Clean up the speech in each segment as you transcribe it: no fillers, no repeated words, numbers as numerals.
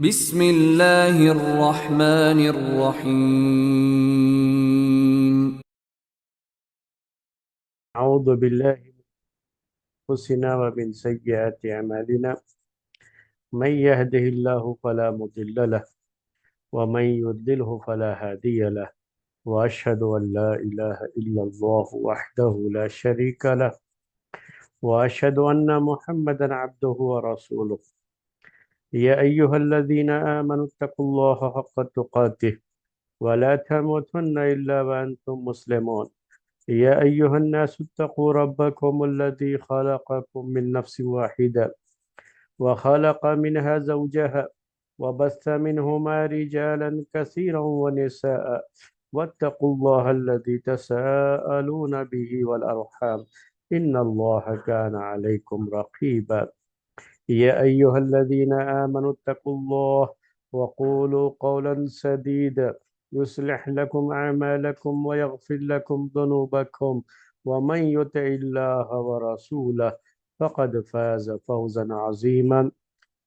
بسم اللہ الرحمن الرحیم۔ أعوذ بالله من أنفسنا ومن سيئات أعمالنا من يهده الله فلا مضل له ومن يضلله فلا هادي له وأشهد أن لا إله إلا الله وحده لا شريك له وأشهد أن محمدا عبده ورسوله يا أيها الذين آمنوا اتقوا الله حق تقاته ولا تموتن إلا وأنتم مسلمون يا أيها الناس اتقوا ربكم الذي خلقكم من نفس واحدة وخلق منها زوجها وبث منهما رجالا كثيرا ونساء واتقوا الله الذي تساءلون به والأرحام إن الله كان عليكم رقيبا يا أيها الذين آمنوا اتقوا الله وقولوا قولا سديدا يصلح لكم أعمالكم ويغفر لكم ذنوبكم ومن يطع الله ورسوله فقد فاز فوزا عظيما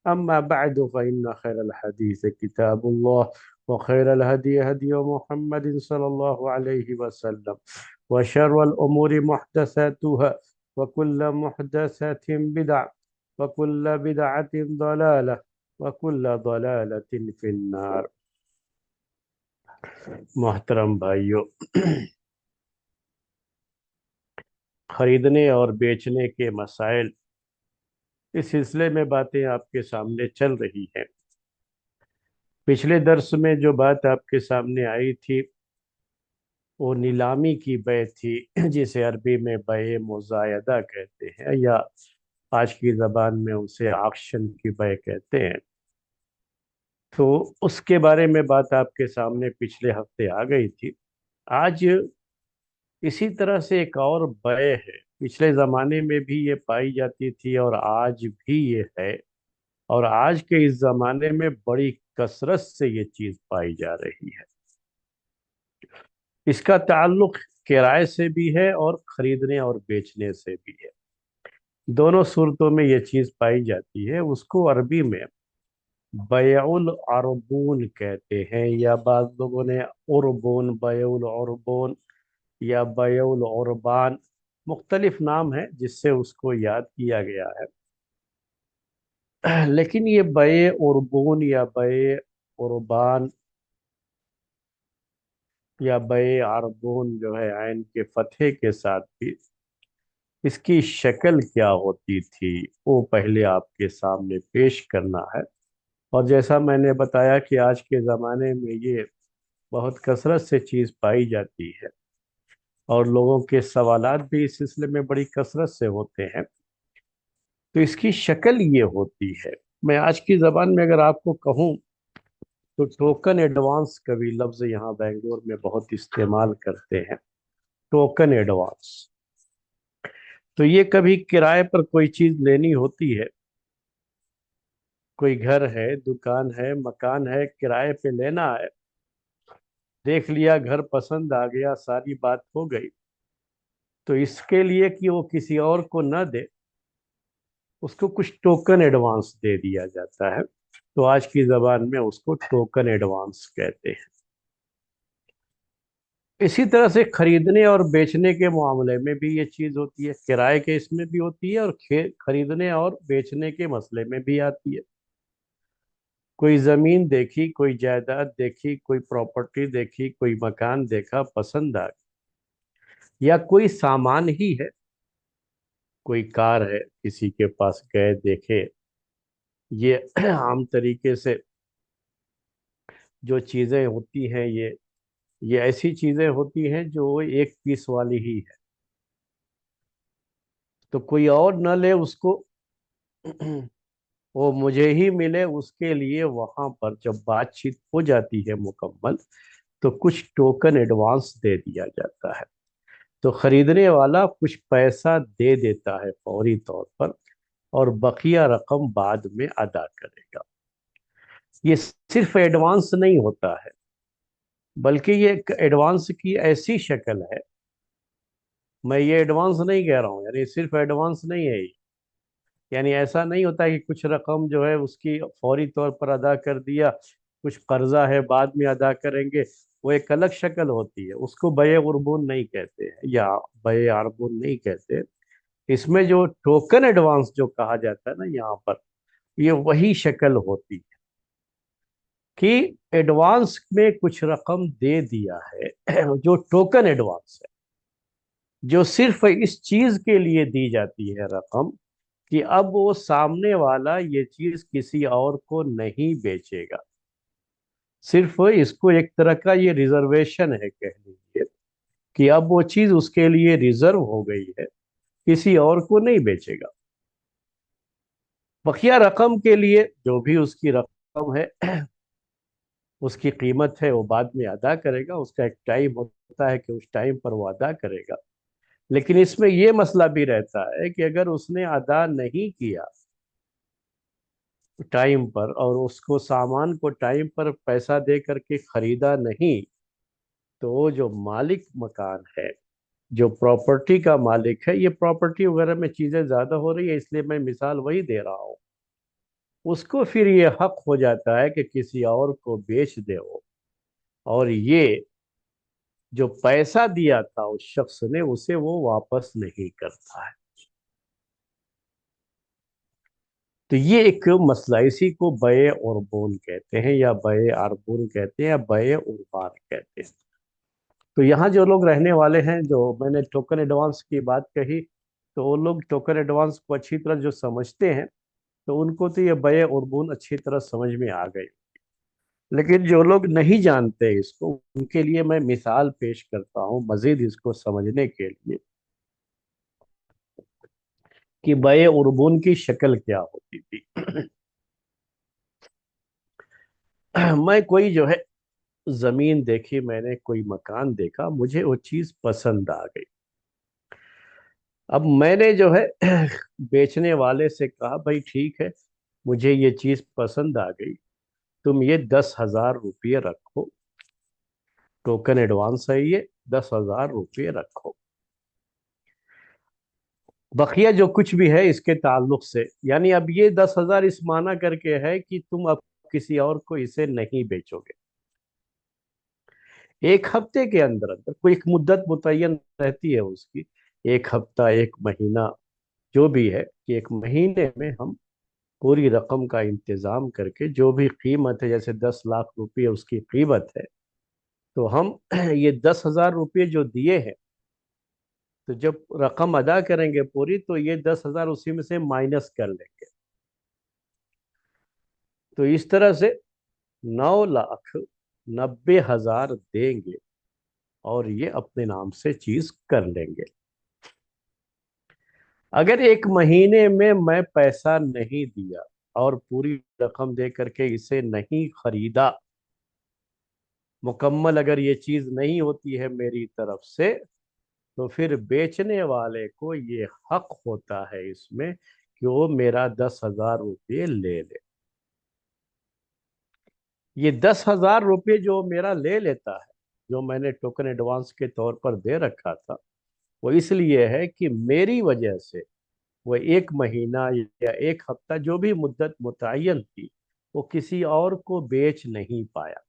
أما بعد فإن خير الحديث كتاب الله وخير الهدي هدي محمد صلى الله عليه وسلم وشر الأمور محدثاتها وكل محدثة بدعة وكل بدعة ضلالة وكل ضلالة في النار۔ محترم بھائیو، خریدنے اور بیچنے کے مسائل، اس سلسلے میں باتیں آپ کے سامنے چل رہی ہیں۔ پچھلے درس میں جو بات آپ کے سامنے آئی تھی وہ نیلامی کی بیع تھی، جسے عربی میں بیع مزایدہ کہتے ہیں، یا آج کی زبان میں اسے آکشن کی بیع کہتے ہیں۔ تو اس کے بارے میں بات آپ کے سامنے پچھلے ہفتے آ گئی تھی۔ آج اسی طرح سے ایک اور بیع ہے، پچھلے زمانے میں بھی یہ پائی جاتی تھی اور آج بھی یہ ہے، اور آج کے اس زمانے میں بڑی کثرت سے یہ چیز پائی جا رہی ہے۔ اس کا تعلق کرائے سے بھی ہے اور خریدنے اور بیچنے سے بھی ہے۔ دونوں صورتوں میں یہ چیز پائی جاتی ہے۔ اس کو عربی میں بیع العربون کہتے ہیں، یا بعض لوگوں نے عربون، بیع العربون یا بیع العربان، مختلف نام ہے جس سے اس کو یاد کیا گیا ہے۔ لیکن یہ بیع عربون یا بیع عربان یا بیع عربون جو ہے عین کے فتحے کے ساتھ بھی، اس کی شکل کیا ہوتی تھی وہ پہلے آپ کے سامنے پیش کرنا ہے۔ اور جیسا میں نے بتایا کہ آج کے زمانے میں یہ بہت کثرت سے چیز پائی جاتی ہے، اور لوگوں کے سوالات بھی اس سلسلے میں بڑی کثرت سے ہوتے ہیں۔ تو اس کی شکل یہ ہوتی ہے، میں آج کی زبان میں اگر آپ کو کہوں تو ٹوکن ایڈوانس کا بھی لفظ یہاں بنگلور میں بہت استعمال کرتے ہیں۔ ٹوکن ایڈوانس، تو یہ کبھی کرائے پر کوئی چیز لینی ہوتی ہے، کوئی گھر ہے، دکان ہے، مکان ہے، کرائے پہ لینا ہے، دیکھ لیا، گھر پسند آ گیا، ساری بات ہو گئی، تو اس کے لیے کہ وہ کسی اور کو نہ دے، اس کو کچھ ٹوکن ایڈوانس دے دیا جاتا ہے۔ تو آج کی زبان میں اس کو ٹوکن ایڈوانس کہتے ہیں۔ اسی طرح سے خریدنے اور بیچنے کے معاملے میں بھی یہ چیز ہوتی ہے، کرائے کے اس میں بھی ہوتی ہے اور خریدنے اور بیچنے کے مسئلے میں بھی آتی ہے۔ کوئی زمین دیکھی، کوئی جائیداد دیکھی، کوئی پراپرٹی دیکھی، کوئی مکان دیکھا، پسند آ گیا، یا کوئی سامان ہی ہے، کوئی کار ہے، کسی کے پاس گئے دیکھے، یہ عام طریقے سے جو چیزیں ہوتی ہیں یہ ایسی چیزیں ہوتی ہیں جو ایک پیس والی ہی ہے، تو کوئی اور نہ لے اس کو، وہ مجھے ہی ملے، اس کے لیے وہاں پر جب بات چیت ہو جاتی ہے مکمل، تو کچھ ٹوکن ایڈوانس دے دیا جاتا ہے۔ تو خریدنے والا کچھ پیسہ دے دیتا ہے فوری طور پر، اور بقیہ رقم بعد میں ادا کرے گا۔ یہ صرف ایڈوانس نہیں ہوتا ہے، بلکہ یہ ایک ایڈوانس کی ایسی شکل ہے، میں یہ ایڈوانس نہیں کہہ رہا ہوں، یعنی صرف ایڈوانس نہیں ہے، یعنی ایسا نہیں ہوتا کہ کچھ رقم جو ہے اس کی فوری طور پر ادا کر دیا، کچھ قرضہ ہے بعد میں ادا کریں گے، وہ ایک الگ شکل ہوتی ہے، اس کو بیع غربون نہیں کہتے ہیں یا بیع عربون نہیں کہتے۔ اس میں جو ٹوکن ایڈوانس جو کہا جاتا ہے نا یہاں پر، یہ وہی شکل ہوتی ہے کہ ایڈوانس میں کچھ رقم دے دیا ہے جو ٹوکن ایڈوانس ہے، جو صرف اس چیز کے لیے دی جاتی ہے رقم کہ اب وہ سامنے والا یہ چیز کسی اور کو نہیں بیچے گا، صرف اس کو ایک طرح کا یہ ریزرویشن ہے کہہ لیجیے کہ اب وہ چیز اس کے لیے ریزرو ہو گئی ہے، کسی اور کو نہیں بیچے گا۔ بقیہ رقم کے لیے جو بھی اس کی رقم ہے، اس کی قیمت ہے، وہ بعد میں ادا کرے گا، اس کا ایک ٹائم ہوتا ہے کہ اس ٹائم پر وہ ادا کرے گا۔ لیکن اس میں یہ مسئلہ بھی رہتا ہے کہ اگر اس نے ادا نہیں کیا ٹائم پر، اور اس کو سامان کو ٹائم پر پیسہ دے کر کے خریدا نہیں، تو وہ جو مالک مکان ہے، جو پراپرٹی کا مالک ہے، یہ پراپرٹی وغیرہ میں چیزیں زیادہ ہو رہی ہے اس لیے میں مثال وہی دے رہا ہوں، اس کو پھر یہ حق ہو جاتا ہے کہ کسی اور کو بیچ دے وہ، اور یہ جو پیسہ دیا تھا اس شخص نے اسے وہ واپس نہیں کرتا ہے۔ تو یہ ایک مسئلہ، اسی کو بیع عربون کہتے ہیں یا بیع عربون کہتے ہیں یا بیع عربان کہتے ہیں۔ تو یہاں جو لوگ رہنے والے ہیں، جو میں نے ٹوکن ایڈوانس کی بات کہی، تو وہ لوگ ٹوکن ایڈوانس کو اچھی طرح جو سمجھتے ہیں تو ان کو تو یہ بیع عربون اچھی طرح سمجھ میں آ گئی، لیکن جو لوگ نہیں جانتے اس کو، ان کے لیے میں مثال پیش کرتا ہوں مزید اس کو سمجھنے کے لیے کہ بیع عربون کی شکل کیا ہوتی تھی۔ میں کوئی جو ہے زمین دیکھی، میں نے کوئی مکان دیکھا، مجھے وہ چیز پسند آ گئی۔ اب میں نے جو ہے بیچنے والے سے کہا بھائی ٹھیک ہے، مجھے یہ چیز پسند آ گئی، تم یہ 10,000 روپے رکھو، ٹوکن ایڈوانس ہے یہ، 10,000 روپے رکھو، بقیہ جو کچھ بھی ہے اس کے تعلق سے، یعنی اب یہ 10,000 اس معنی کر کے ہے کہ تم اب کسی اور کو اسے نہیں بیچو گے۔ ایک ہفتے کے اندر اندر کوئی ایک مدت متعین رہتی ہے اس کی، ایک ہفتہ، ایک مہینہ، جو بھی ہے کہ ایک مہینے میں ہم پوری رقم کا انتظام کر کے، جو بھی قیمت ہے، جیسے 10 لاکھ روپے اس کی قیمت ہے، تو ہم یہ 10,000 روپے جو دیے ہیں، تو جب رقم ادا کریں گے پوری تو یہ 10,000 اسی میں سے مائنس کر لیں گے، تو اس طرح سے 9,90,000 دیں گے اور یہ اپنے نام سے چیز کر لیں گے۔ اگر ایک مہینے میں میں پیسہ نہیں دیا اور پوری رقم دے کر کے اسے نہیں خریدا، مکمل اگر یہ چیز نہیں ہوتی ہے میری طرف سے، تو پھر بیچنے والے کو یہ حق ہوتا ہے اس میں کہ وہ میرا 10,000 روپے لے لے۔ یہ 10,000 روپے جو میرا لے لیتا ہے، جو میں نے ٹوکن ایڈوانس کے طور پر دے رکھا تھا، وہ اس لیے ہے کہ میری وجہ سے وہ ایک مہینہ یا ایک ہفتہ، جو بھی مدت متعین تھی، وہ کسی اور کو بیچ نہیں پایا۔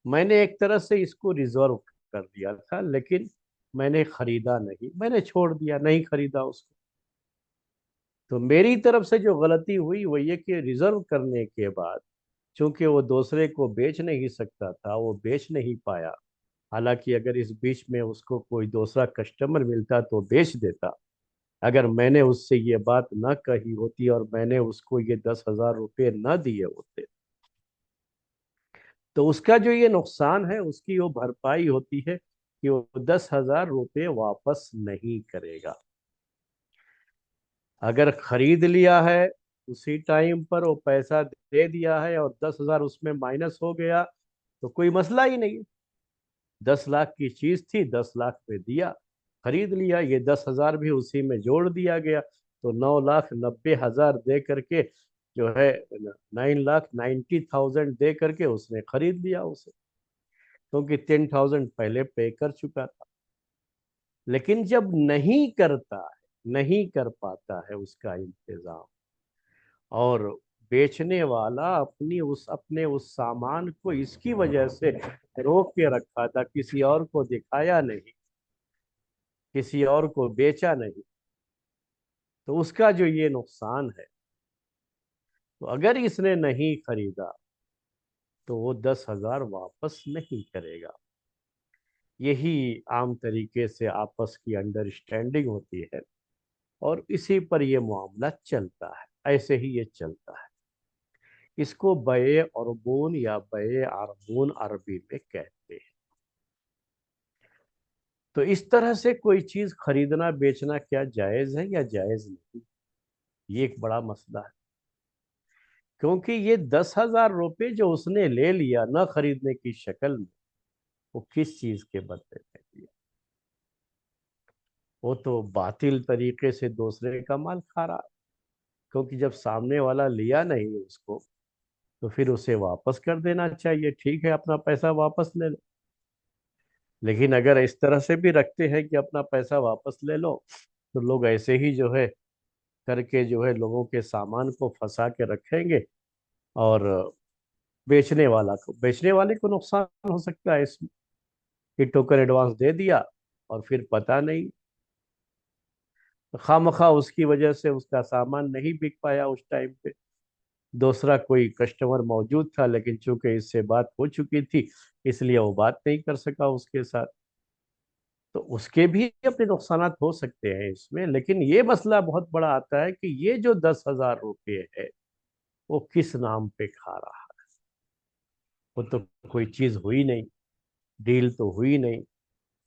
میں نے ایک طرح سے اس کو ریزرو کر دیا تھا، لیکن میں نے خریدا نہیں، میں نے چھوڑ دیا، نہیں خریدا اس کو۔ تو میری طرف سے جو غلطی ہوئی وہ یہ کہ ریزرو کرنے کے بعد، چونکہ وہ دوسرے کو بیچ نہیں سکتا تھا، وہ بیچ نہیں پایا، حالانکہ اگر اس بیچ میں اس کو کوئی دوسرا کسٹمر ملتا تو بیچ دیتا۔ اگر میں نے اس سے یہ بات نہ کہی ہوتی اور میں نے اس کو یہ 10,000 روپے نہ دیے ہوتے، تو اس کا جو یہ نقصان ہے اس کی وہ بھرپائی ہوتی ہے کہ وہ 10,000 روپے واپس نہیں کرے گا۔ اگر خرید لیا ہے اسی ٹائم پر، وہ پیسہ دے دیا ہے اور 10,000 اس میں مائنس ہو گیا، تو کوئی مسئلہ ہی نہیں ہے۔ 10 لاکھ کی چیز تھی، 10 لاکھ پہ دیا، خرید لیا، یہ 10,000 بھی اسی میں جوڑ دیا گیا، تو 9,90,000 دے کر کے جو ہے 9,90,000 دے کر کے اس نے خرید لیا اسے، کیونکہ 10,000 پہلے پے کر چکا تھا۔ لیکن جب نہیں کرتا ہے نہیں کر پاتا ہے اس کا انتظام، اور بیچنے والا اپنے اس سامان کو اس کی وجہ سے روک کے رکھا تھا، کسی اور کو دکھایا نہیں، کسی اور کو بیچا نہیں، تو اس کا جو یہ نقصان ہے، تو اگر اس نے نہیں خریدا تو وہ 10,000 واپس نہیں کرے گا۔ یہی عام طریقے سے آپس کی انڈرسٹینڈنگ ہوتی ہے، اور اسی پر یہ معاملہ چلتا ہے، ایسے ہی یہ چلتا ہے۔ اس کو بیع عربون یا بیع عربون عربی میں کہتے ہیں۔ تو اس طرح سے کوئی چیز خریدنا بیچنا کیا جائز ہے یا جائز نہیں، یہ ایک بڑا مسئلہ ہے، کیونکہ یہ 10,000 روپے جو اس نے لے لیا نہ خریدنے کی شکل میں، وہ کس چیز کے بدلے میں لیا؟ وہ تو باطل طریقے سے دوسرے کا مال کھا رہا ہے، کیونکہ جب سامنے والا لیا نہیں اس کو تو پھر اسے واپس کر دینا چاہیے، ٹھیک ہے اپنا پیسہ واپس لے لو۔ لیکن اگر اس طرح سے بھی رکھتے ہیں کہ اپنا پیسہ واپس لے لو، تو لوگ ایسے ہی جو ہے کر کے جو ہے لوگوں کے سامان کو پھنسا کے رکھیں گے، اور بیچنے والے کو نقصان ہو سکتا ہے اس میں، کہ ٹوکن ایڈوانس دے دیا اور پھر پتہ نہیں، خواہ مخواہ اس کی وجہ سے اس کا سامان نہیں بک پایا اس ٹائم پہ، دوسرا کوئی کسٹمر موجود تھا لیکن چونکہ اس سے بات ہو چکی تھی اس لیے وہ بات نہیں کر سکا اس کے ساتھ، تو اس کے بھی اپنے نقصانات ہو سکتے ہیں اس میں۔ لیکن یہ مسئلہ بہت بڑا آتا ہے کہ یہ جو 10,000 روپے ہے وہ کس نام پہ کھا رہا ہے؟ وہ تو کوئی چیز ہوئی نہیں، ڈیل تو ہوئی نہیں،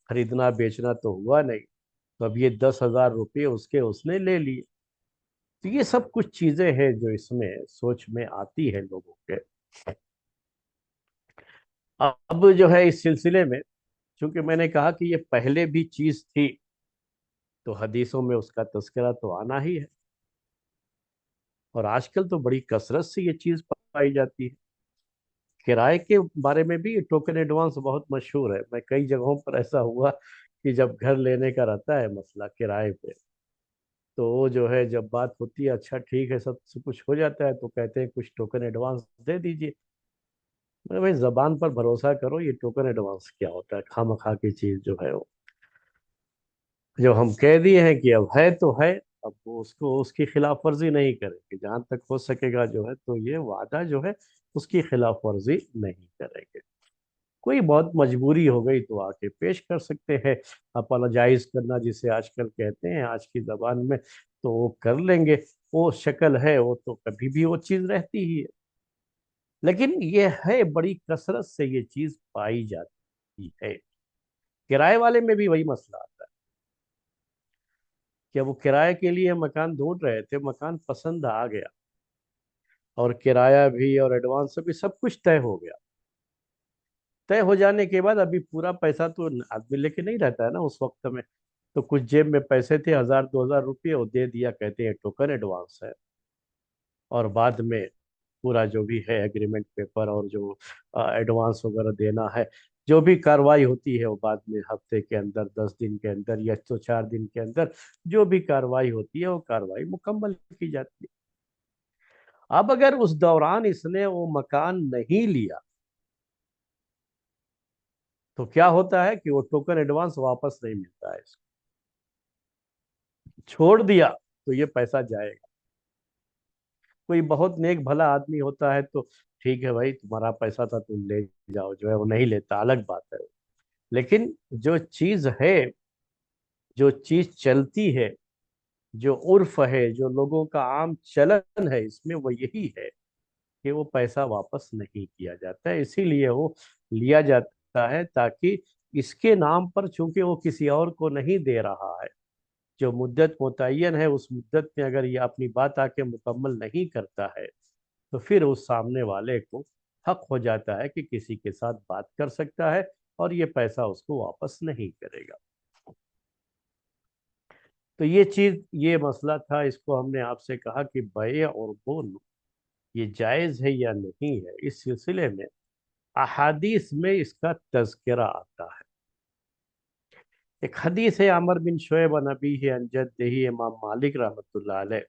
خریدنا بیچنا تو ہوا نہیں، تو اب یہ 10,000 روپے اس نے لے لیے۔ تو یہ سب کچھ چیزیں ہیں جو اس میں سوچ میں آتی ہے لوگوں کے۔ اب جو ہے اس سلسلے میں، چونکہ میں نے کہا کہ یہ پہلے بھی چیز تھی، تو حدیثوں میں اس کا تذکرہ تو آنا ہی ہے، اور آج کل تو بڑی کثرت سے یہ چیز پائی جاتی ہے۔ کرائے کے بارے میں بھی ٹوکن ایڈوانس بہت مشہور ہے، میں کئی جگہوں پر ایسا ہوا کہ جب گھر لینے کا رہتا ہے مسئلہ کرائے پہ، تو وہ جو ہے جب بات ہوتی ہے اچھا ٹھیک ہے سب سے کچھ ہو جاتا ہے تو کہتے ہیں کچھ ٹوکن ایڈوانس دے دیجئے۔ میں بھائی زبان پر بھروسہ کرو، یہ ٹوکن ایڈوانس کیا ہوتا ہے؟ خواہ مخواہ کی چیز جو ہے وہ، جو ہم کہہ دیے ہیں کہ اب ہے تو ہے، اب وہ اس کی خلاف ورزی نہیں کرے گے، جہاں تک ہو سکے گا جو ہے تو یہ وعدہ جو ہے اس کی خلاف ورزی نہیں کریں گے۔ کوئی بہت مجبوری ہو گئی تو آ کے پیش کر سکتے ہیں، اپالوجائز کرنا جسے آج کل کہتے ہیں آج کی زبان میں، تو وہ کر لیں گے، وہ شکل ہے، وہ تو کبھی بھی وہ چیز رہتی ہی ہے۔ لیکن یہ ہے بڑی کثرت سے یہ چیز پائی جاتی ہے۔ کرائے والے میں بھی وہی مسئلہ آتا ہے کہ وہ کرائے کے لیے مکان ڈھونڈ رہے تھے، مکان پسند آ گیا، اور کرایہ بھی اور ایڈوانس بھی سب کچھ طے ہو گیا۔ طے ہو جانے کے بعد ابھی پورا پیسہ تو آدمی لے کے نہیں رہتا ہے نا اس وقت میں، تو کچھ جیب میں پیسے تھے 1,000 2,000 روپے وہ دے دیا، کہتے ہیں ٹوکن ایڈوانس ہے، اور بعد میں پورا جو بھی ہے ایگریمنٹ پیپر اور جو ایڈوانس وغیرہ دینا ہے، جو بھی کاروائی ہوتی ہے وہ بعد میں ہفتے کے اندر 10 دن کے اندر یا تو 4 دن کے اندر جو بھی کاروائی ہوتی ہے وہ کاروائی مکمل کی جاتی ہے۔ اب اگر اس دوران اس نے وہ مکان نہیں لیا تو کیا ہوتا ہے کہ وہ ٹوکن ایڈوانس واپس نہیں ملتا ہے، اس کو چھوڑ دیا تو یہ پیسہ جائے گا۔ کوئی بہت نیک بھلا آدمی ہوتا ہے تو ٹھیک ہے بھائی تمہارا پیسہ تھا تم لے جاؤ، جو ہے وہ نہیں لیتا الگ بات ہے، لیکن جو چیز ہے، جو چیز چلتی ہے، جو عرف ہے، جو لوگوں کا عام چلن ہے، اس میں وہ یہی ہے کہ وہ پیسہ واپس نہیں کیا جاتا ہے، اسی لیے وہ لیا جاتا ہے تاکہ اس کے نام پر، چونکہ وہ کسی اور کو نہیں دے رہا ہے، جو مدت متعین ہے اس مدت میں اگر یہ اپنی بات آ کے مکمل نہیں کرتا ہے تو پھر اس سامنے والے کو حق ہو جاتا ہے کہ کسی کے ساتھ بات کر سکتا ہے اور یہ پیسہ اس کو واپس نہیں کرے گا۔ تو یہ چیز، یہ مسئلہ تھا، اس کو ہم نے آپ سے کہا کہ بیع اور بول یہ جائز ہے یا نہیں ہے۔ اس سلسلے میں احادیث میں اس کا تذکرہ آتا ہے۔ ایک حدیث ہے عمر بن شعیب عن ابیہ عن جدہ، امام مالک رحمۃ اللہ علیہ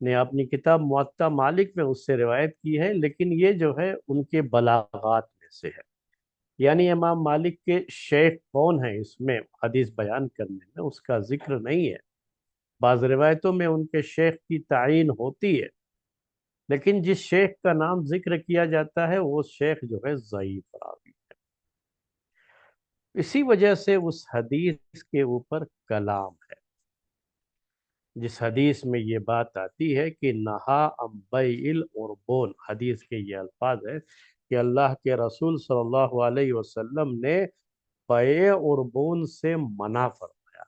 نے اپنی کتاب موطا مالک میں اس سے روایت کی ہے، لیکن یہ جو ہے ان کے بلاغات میں سے ہے، یعنی امام مالک کے شیخ کون ہیں اس میں حدیث بیان کرنے میں اس کا ذکر نہیں ہے۔ بعض روایتوں میں ان کے شیخ کی تعین ہوتی ہے، لیکن جس شیخ کا نام ذکر کیا جاتا ہے وہ شیخ جو ہے ضعیف راوی ہے، اسی وجہ سے اس حدیث کے اوپر کلام ہے۔ جس حدیث میں یہ بات آتی ہے کہ نہا عن بیع العربون، حدیث کے یہ الفاظ ہے کہ اللہ کے رسول صلی اللہ علیہ وسلم نے بیع عربون سے منع فرمایا،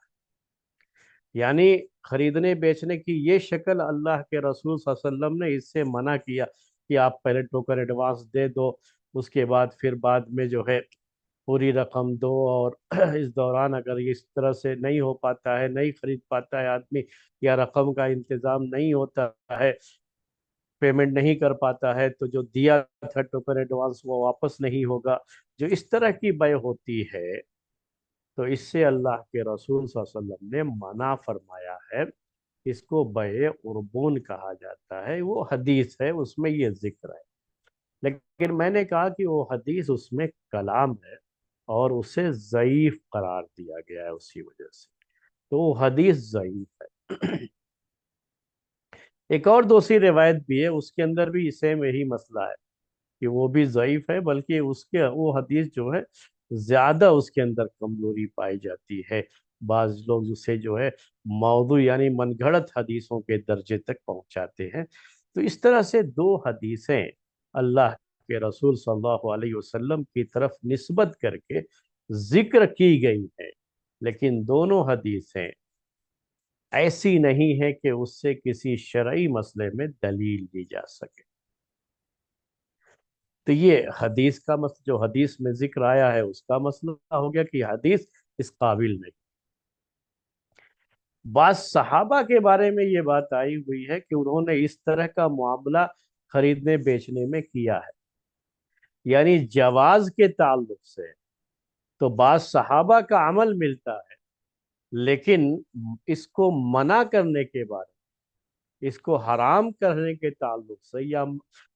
یعنی خریدنے بیچنے کی یہ شکل اللہ کے رسول صلی اللہ علیہ وسلم نے اس سے منع کیا کہ آپ پہلے ٹوکن ایڈوانس دے دو، اس کے بعد پھر بعد میں جو ہے پوری رقم دو، اور اس دوران اگر اس طرح سے نہیں ہو پاتا ہے، نہیں خرید پاتا ہے آدمی، یا رقم کا انتظام نہیں ہوتا ہے، پیمنٹ نہیں کر پاتا ہے، تو جو دیا تھا ٹوکن ایڈوانس وہ واپس نہیں ہوگا، جو اس طرح کی بیع ہوتی ہے تو اس سے اللہ کے رسول صلی اللہ علیہ وسلم نے منع فرمایا ہے۔ اس کو بیع عربون کہا جاتا ہے، وہ حدیث ہے اس میں یہ ذکر ہے، لیکن میں نے کہا کہ وہ حدیث اس میں کلام ہے اور اسے ضعیف قرار دیا گیا ہے اسی وجہ سے، تو وہ حدیث ضعیف ہے۔ ایک اور دوسری روایت بھی ہے، اس کے اندر بھی سیم یہی مسئلہ ہے کہ وہ بھی ضعیف ہے، بلکہ اس کے وہ حدیث جو ہے زیادہ اس کے اندر کمزوری پائی جاتی ہے، بعض لوگ اسے جو ہے موضوع یعنی من گھڑت حدیثوں کے درجے تک پہنچاتے ہیں۔ تو اس طرح سے دو حدیثیں اللہ کے رسول صلی اللہ علیہ وسلم کی طرف نسبت کر کے ذکر کی گئی ہیں، لیکن دونوں حدیثیں ایسی نہیں ہے کہ اس سے کسی شرعی مسئلے میں دلیل دی جا سکے۔ تو یہ حدیث کا مسئلہ، جو حدیث میں ذکر آیا ہے اس کا مسئلہ ہو گیا کہ حدیث اس قابل نہیں۔ بعض صحابہ کے بارے میں یہ بات آئی ہوئی ہے کہ انہوں نے اس طرح کا معاملہ خریدنے بیچنے میں کیا ہے، یعنی جواز کے تعلق سے تو بعض صحابہ کا عمل ملتا ہے، لیکن اس کو منع کرنے کے بارے میں، اس کو حرام کرنے کے تعلق سے، یا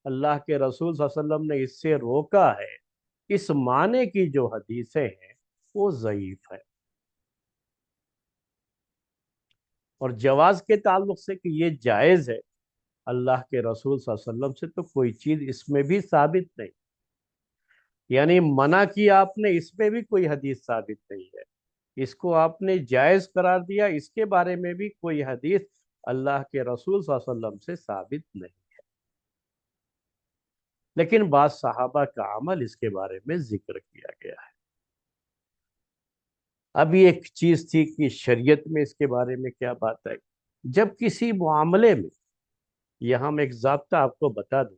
اللہ کے رسول صلی اللہ علیہ وسلم نے اس سے روکا ہے، اس معنی کی جو حدیثیں ہیں وہ ضعیف ہے۔ اور جواز کے تعلق سے کہ یہ جائز ہے اللہ کے رسول صلی اللہ علیہ وسلم سے، تو کوئی چیز اس میں بھی ثابت نہیں، یعنی منع کیا آپ نے اس میں بھی کوئی حدیث ثابت نہیں ہے، اس کو آپ نے جائز قرار دیا، اس کے بارے میں بھی کوئی حدیث اللہ کے رسول صلی اللہ علیہ وسلم سے ثابت نہیں، لیکن بعض صحابہ کا عمل اس کے بارے میں ذکر کیا گیا ہے۔ ابھی ایک چیز تھی کہ شریعت میں اس کے بارے میں کیا بات ہے، جب کسی معاملے میں، یہاں میں ایک ضابطہ آپ کو بتا دوں،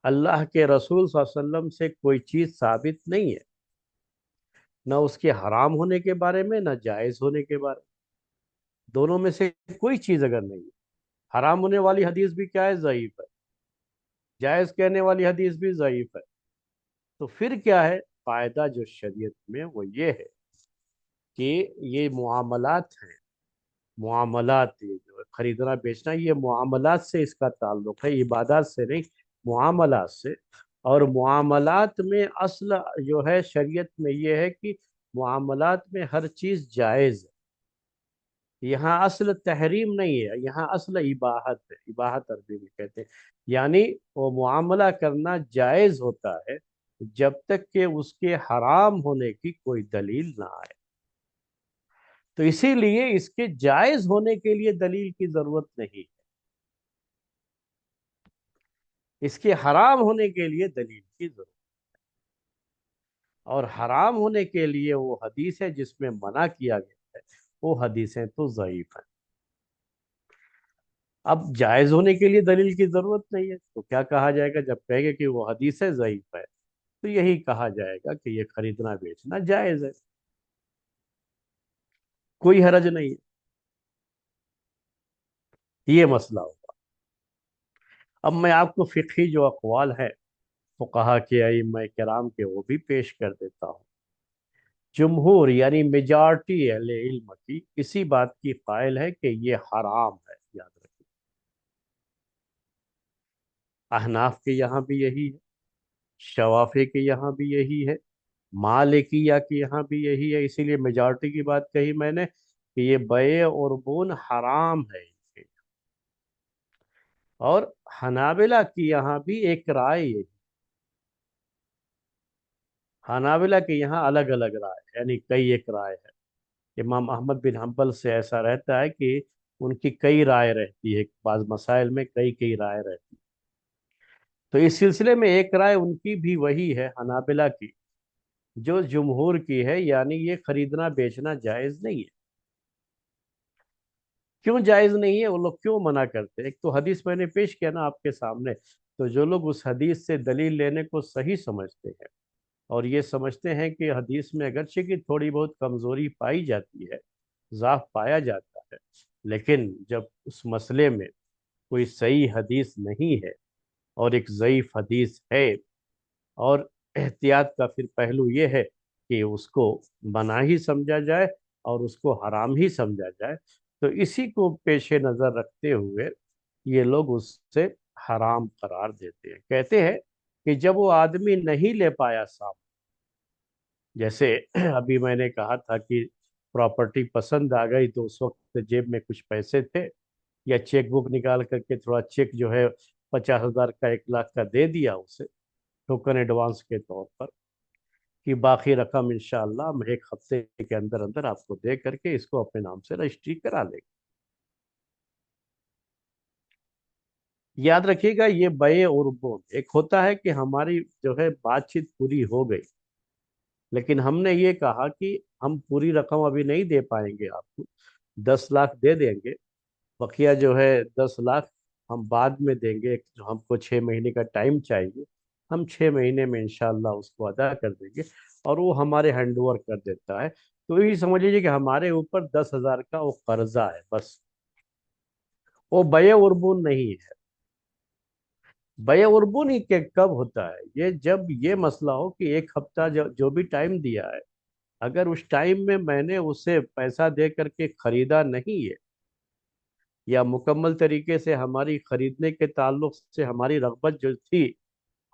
اللہ کے رسول صلی اللہ علیہ وسلم سے کوئی چیز ثابت نہیں ہے، نہ اس کے حرام ہونے کے بارے میں نہ جائز ہونے کے بارے میں، دونوں میں سے کوئی چیز اگر نہیں ہے، حرام ہونے والی حدیث بھی کیا ہے، ضعیف ہے، جائز کہنے والی حدیث بھی ضعیف ہے، تو پھر کیا ہے فائدہ جو شریعت میں وہ یہ ہے کہ یہ معاملات ہیں، معاملات، یہ جو خریدنا بیچنا یہ معاملات سے اس کا تعلق ہے، عبادات سے نہیں، معاملات سے، اور معاملات میں اصل جو ہے شریعت میں یہ ہے کہ معاملات میں ہر چیز جائز ہے، یہاں اصل تحریم نہیں ہے، یہاں اصل اباحت ہے، اباحت عربی میں کہتے ہیں، یعنی وہ معاملہ کرنا جائز ہوتا ہے جب تک کہ اس کے حرام ہونے کی کوئی دلیل نہ آئے، تو اسی لیے اس کے جائز ہونے کے لیے دلیل کی ضرورت نہیں، اس کے حرام ہونے کے لیے دلیل کی ضرورت، اور حرام ہونے کے لیے وہ حدیث ہے جس میں منع کیا گیا ہے، وہ حدیثیں تو ضعیف ہیں۔ اب جائز ہونے کے لیے دلیل کی ضرورت نہیں ہے تو کیا کہا جائے گا، جب کہے گے کہ وہ حدیث ضعیف ہے تو یہی کہا جائے گا کہ یہ خریدنا بیچنا جائز ہے، کوئی حرج نہیں ہے، یہ مسئلہ ہوگا۔ اب میں آپ کو فقہی جو اقوال ہیں فقہا کے، ائمہ کرام کے، وہ بھی پیش کر دیتا ہوں۔ جمہور یعنی میجارٹی اہل علم کی اسی بات کی قائل ہے کہ یہ حرام ہے، یاد رکھیں۔ احناف کے یہاں بھی یہی ہے، شوافی کے یہاں بھی یہی ہے، مالکیہ کے یہاں بھی یہی ہے، اسی لیے میجارٹی کی بات کہی میں نے کہ یہ بیع اور بون حرام ہے ان کے۔ اور حنابلہ کی یہاں بھی ایک رائے ہے، حنابلہ کے یہاں الگ الگ رائے یعنی کئی ایک رائے ہے۔ امام احمد بن حنبل سے ایسا رہتا ہے کہ ان کی کئی رائے رہتی ہے، بعض مسائل میں کئی کئی رائے رہتی ہے۔ تو اس سلسلے میں ایک رائے ان کی بھی وہی ہے حنابلہ کی جو جمہور کی ہے، یعنی یہ خریدنا بیچنا جائز نہیں ہے۔ کیوں جائز نہیں ہے؟ وہ لوگ کیوں منع کرتے ہیں؟ ایک تو حدیث میں نے پیش کیا نا آپ کے سامنے، تو جو لوگ اس حدیث سے دلیل لینے کو صحیح سمجھتے ہیں اور یہ سمجھتے ہیں کہ حدیث میں اگرچہ کی تھوڑی بہت کمزوری پائی جاتی ہے، ضعف پایا جاتا ہے، لیکن جب اس مسئلے میں کوئی صحیح حدیث نہیں ہے اور ایک ضعیف حدیث ہے، اور احتیاط کا پھر پہلو یہ ہے کہ اس کو منع ہی سمجھا جائے اور اس کو حرام ہی سمجھا جائے، تو اسی کو پیش نظر رکھتے ہوئے یہ لوگ اس سے حرام قرار دیتے ہیں۔ کہتے ہیں کہ جب وہ آدمی نہیں لے پایا سامنے، جیسے ابھی میں نے کہا تھا کہ پراپرٹی پسند آ گئی تو اس وقت جیب میں کچھ پیسے تھے، یا چیک بک نکال کر کے تھوڑا چیک جو ہے 50,000 کا 1 لاکھ کا دے دیا اسے ٹوکن ایڈوانس کے طور پر، کہ باقی رقم انشاءاللہ ہم ایک ہفتے کے اندر اندر آپ کو دے کر کے اس کو اپنے نام سے رجسٹری کرا لیں گے۔ یاد رکھیے گا یہ بیع اور بون ایک ہوتا ہے کہ ہماری جو ہے بات چیت پوری ہو گئی، لیکن ہم نے یہ کہا کہ ہم پوری رقم ابھی نہیں دے پائیں گے، آپ کو 10 لاکھ دے دیں گے، بقیہ جو ہے 10 لاکھ ہم بعد میں دیں گے، جو ہم کو 6 مہینے کا ٹائم چاہیے، ہم 6 مہینے میں انشاءاللہ اس کو ادا کر دیں گے، اور وہ ہمارے ہینڈ اوور کر دیتا ہے۔ تو یہ سمجھ لیجیے کہ ہمارے اوپر 10,000 کا وہ قرضہ ہے بس، وہ بیع اربون نہیں ہے۔ بیع اربون ہی کہ کب ہوتا ہے؟ یہ جب یہ مسئلہ ہو کہ ایک ہفتہ جو بھی ٹائم دیا ہے، اگر اس ٹائم میں میں نے اسے پیسہ دے کر کے خریدا نہیں ہے، یا مکمل طریقے سے ہماری خریدنے کے تعلق سے ہماری رغبت جو تھی،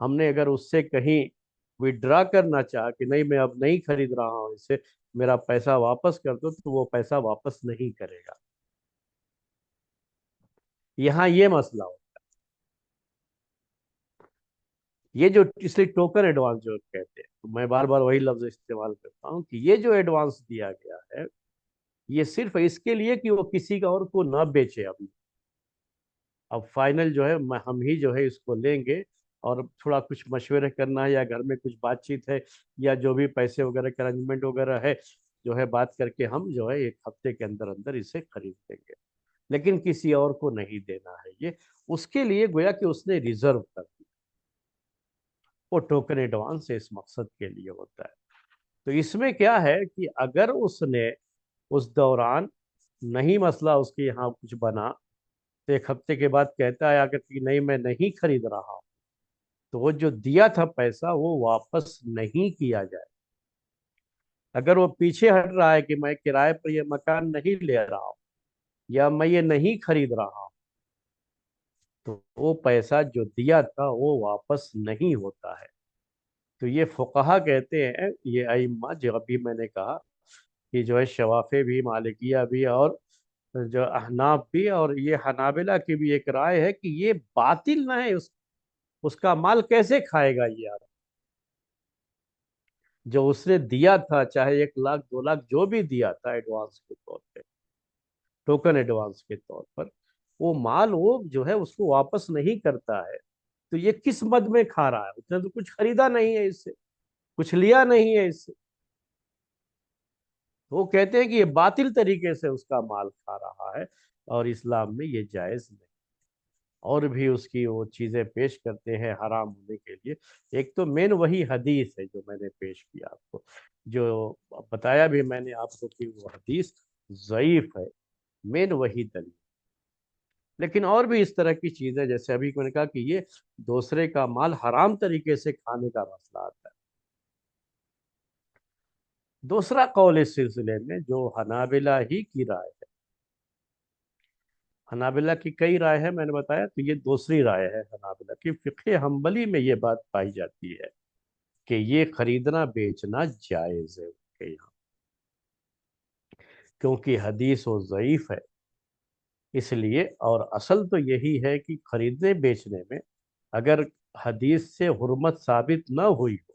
ہم نے اگر اس سے کہیں وڈرا کرنا چاہا کہ نہیں میں اب نہیں خرید رہا ہوں اسے، میرا پیسہ واپس کر دو، تو وہ پیسہ واپس نہیں کرے گا۔ یہاں یہ مسئلہ ہو، یہ جو اس لیے ٹوکن ایڈوانس جو کہتے ہیں، تو میں بار بار وہی لفظ استعمال کرتا ہوں کہ یہ جو ایڈوانس دیا گیا ہے، یہ صرف اس کے لیے کہ وہ کسی کا اور کو نہ بیچے۔ اب فائنل جو ہے ہم ہی جو ہے اس کو لیں گے، اور تھوڑا کچھ مشورے کرنا ہے یا گھر میں کچھ بات چیت ہے یا جو بھی پیسے وغیرہ کا ارینجمنٹ وغیرہ ہے، جو ہے بات کر کے ہم جو ہے ایک ہفتے کے اندر اندر اسے خرید دیں گے، لیکن کسی اور کو نہیں دینا ہے یہ۔ اس کے لیے گویا کہ اس نے ریزرو کر دیا، وہ ٹوکن ایڈوانس اس مقصد کے لیے ہوتا ہے۔ تو اس میں کیا ہے کہ اگر اس نے اس دوران نہیں، مسئلہ اس کے یہاں کچھ بنا، تو ایک ہفتے کے بعد کہتا ہے اگر کہ نہیں میں نہیں خرید رہا ہوں، تو وہ جو دیا تھا پیسہ وہ واپس نہیں کیا جائے۔ اگر وہ پیچھے ہٹ رہا ہے کہ میں کرائے پر یہ مکان نہیں لے رہا ہوں یا میں یہ نہیں خرید رہا ہوں، تو وہ پیسہ جو دیا تھا وہ واپس نہیں ہوتا ہے۔ تو یہ فقہا کہتے ہیں، یہ ائمہ جو ابھی میں نے کہا کہ جو ہے شوافی بھی، مالکیہ بھی، اور جو احناف بھی، اور یہ حنابلہ کی بھی ایک رائے ہے کہ یہ باطل نہ ہے، اس کا مال کیسے کھائے گا یہ آدمی؟ جو اس نے دیا تھا، چاہے 1 لاکھ 2 لاکھ جو بھی دیا تھا ایڈوانس کے طور پہ، ٹوکن ایڈوانس کے طور پر، وہ مال وہ جو ہے اس کو واپس نہیں کرتا ہے، تو یہ کس مد میں کھا رہا ہے؟ اس نے تو کچھ خریدا نہیں ہے اس سے، کچھ لیا نہیں ہے اس سے۔ وہ کہتے ہیں کہ یہ باطل طریقے سے اس کا مال کھا رہا ہے، اور اسلام میں یہ جائز نہیں۔ اور بھی اس کی وہ چیزیں پیش کرتے ہیں حرام ہونے کے لیے۔ ایک تو مین وہی حدیث ہے جو میں نے پیش کیا آپ کو، جو بتایا بھی میں نے آپ کو کہ وہ حدیث ضعیف ہے، مین وہی دلیل۔ لیکن اور بھی اس طرح کی چیزیں، جیسے ابھی میں نے کہا کہ یہ دوسرے کا مال حرام طریقے سے کھانے کا مسئلہ آتا ہے۔ دوسرا قول اس سلسلے میں جو حنابلہ ہی کی رائے ہے، حنابلہ کی کئی رائے ہے میں نے بتایا، تو یہ دوسری رائے ہے حنابلہ کی، فقہ حنبلی میں یہ بات پائی جاتی ہے کہ یہ خریدنا بیچنا جائز ہے ان کے یہاں، کیونکہ حدیث و ضعیف ہے اس لیے، اور اصل تو یہی ہے کہ خریدنے بیچنے میں اگر حدیث سے حرمت ثابت نہ ہوئی ہو،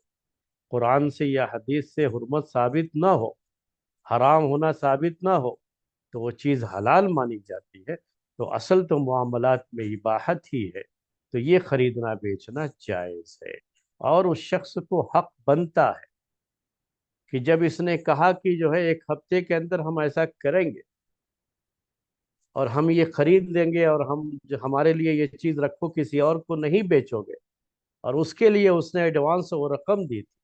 قرآن سے یا حدیث سے حرمت ثابت نہ ہو، حرام ہونا ثابت نہ ہو، تو وہ چیز حلال مانی جاتی ہے، تو اصل تو معاملات میں اباحت ہی ہے، تو یہ خریدنا بیچنا جائز ہے، اور اس شخص کو حق بنتا ہے کہ جب اس نے کہا کہ جو ہے ایک ہفتے کے اندر ہم ایسا کریں گے اور ہم یہ خرید لیں گے، اور ہم جو ہمارے لیے یہ چیز رکھو، کسی اور کو نہیں بیچو گے، اور اس کے لیے اس نے ایڈوانس وہ رقم دی تھی،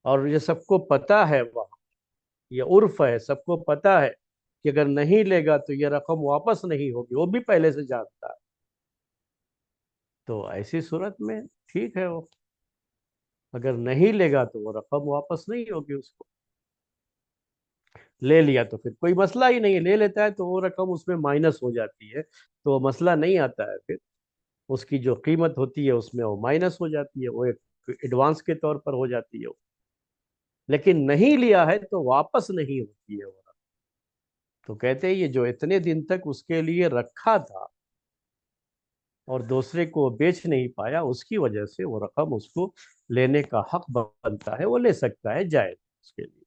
اور یہ سب کو پتا ہے، وہاں یہ عرف ہے، سب کو پتا ہے کہ اگر نہیں لے گا تو یہ رقم واپس نہیں ہوگی، وہ بھی پہلے سے جانتا ہے، تو ایسی صورت میں ٹھیک ہے، وہ اگر نہیں لے گا تو وہ رقم واپس نہیں ہوگی اس کو، لے لیا تو پھر کوئی مسئلہ ہی نہیں ہے، لے لیتا ہے تو وہ رقم اس میں مائنس ہو جاتی ہے، تو وہ مسئلہ نہیں آتا ہے، پھر اس کی جو قیمت ہوتی ہے اس میں وہ مائنس ہو جاتی ہے، وہ ایک ایڈوانس کے طور پر ہو جاتی ہے، لیکن نہیں لیا ہے تو واپس نہیں ہوتی ہے وہ رقم، تو کہتے ہیں یہ جو اتنے دن تک اس کے لیے رکھا تھا اور دوسرے کو بیچ نہیں پایا، اس کی وجہ سے وہ رقم اس کو لینے کا حق بنتا ہے، وہ لے سکتا ہے، جائز اس کے لیے،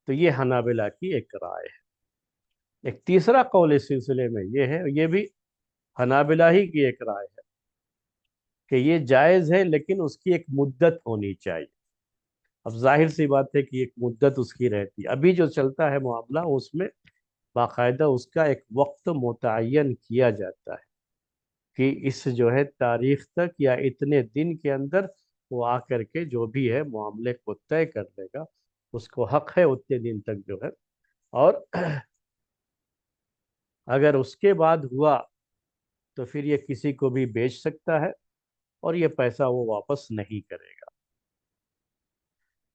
تو یہ حنابلہ کی ایک رائے ہے۔ ایک تیسرا قول اس سلسلے میں یہ ہے، یہ بھی حنابلہ ہی کی ایک رائے ہے، کہ یہ جائز ہے لیکن اس کی ایک مدت ہونی چاہیے۔ اب ظاہر سی بات ہے کہ ایک مدت اس کی رہتی ہے، ابھی جو چلتا ہے معاملہ اس میں باقاعدہ اس کا ایک وقت متعین کیا جاتا ہے کہ اس جو ہے تاریخ تک یا اتنے دن کے اندر وہ آ کر کے جو بھی ہے معاملے کو طے کر لے گا، اس کو حق ہے اتنے دن تک جو ہے، اور اگر اس کے بعد ہوا تو پھر یہ کسی کو بھی بیچ سکتا ہے اور یہ پیسہ وہ واپس نہیں کرے گا،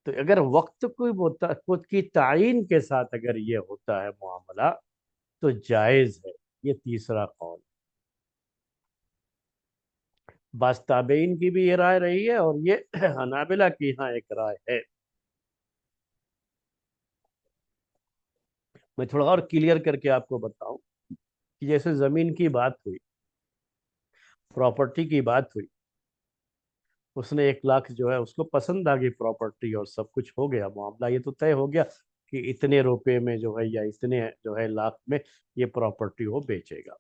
تو اگر وقت خود کی تعین کے ساتھ اگر یہ ہوتا ہے معاملہ تو جائز ہے، یہ تیسرا قول۔ بعض تابعین کی بھی یہ رائے رہی ہے، اور یہ حنابلہ کی یہاں ایک رائے ہے۔ میں تھوڑا اور کلیئر کر کے آپ کو بتاؤں کہ جیسے زمین کی بات ہوئی، پراپرٹی کی بات ہوئی، اس نے 1 لاکھ جو ہے اس کو پسند آ گئی پراپرٹی، اور سب کچھ ہو گیا معاملہ، یہ تو طے ہو گیا کہ اتنے روپے میں جو ہے یا اتنے جو ہے لاکھ میں یہ پراپرٹی وہ بیچے گا،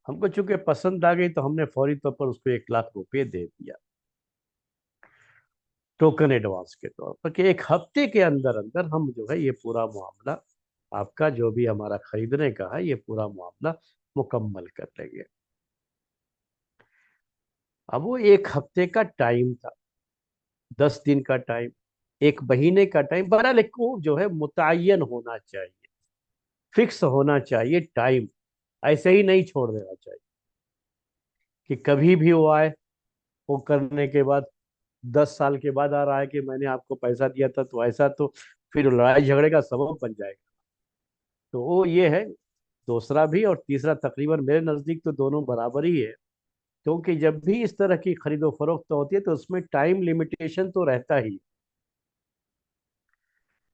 ہم کو چونکہ پسند آ گئی تو ہم نے فوری طور پر اس کو 1 لاکھ روپے دے دیا ٹوکن ایڈوانس کے طور پر، کہ ایک ہفتے کے اندر اندر ہم جو ہے یہ پورا معاملہ آپ کا جو بھی ہمارا خریدنے کا ہے یہ پورا معاملہ مکمل کر لیں گے۔ اب وہ 1 ہفتے کا ٹائم تھا، 10 دن کا ٹائم، 1 مہینے کا ٹائم، بہرحال ایک کو جو ہے متعین ہونا چاہیے، فکس ہونا چاہیے ٹائم، ایسے ہی نہیں چھوڑ دینا چاہیے کہ کبھی بھی وہ آئے، وہ کرنے کے بعد 10 سال کے بعد آ رہا ہے کہ میں نے آپ کو پیسہ دیا تھا تو ایسا، تو پھر لڑائی جھگڑے کا سبب بن جائے گا، تو وہ یہ ہے دوسرا بھی، اور تیسرا تقریباً میرے نزدیک تو دونوں برابر ہی ہے، کیونکہ جب بھی اس طرح کی خرید و فروخت ہوتی ہے تو اس میں ٹائم لمیٹیشن تو رہتا ہی،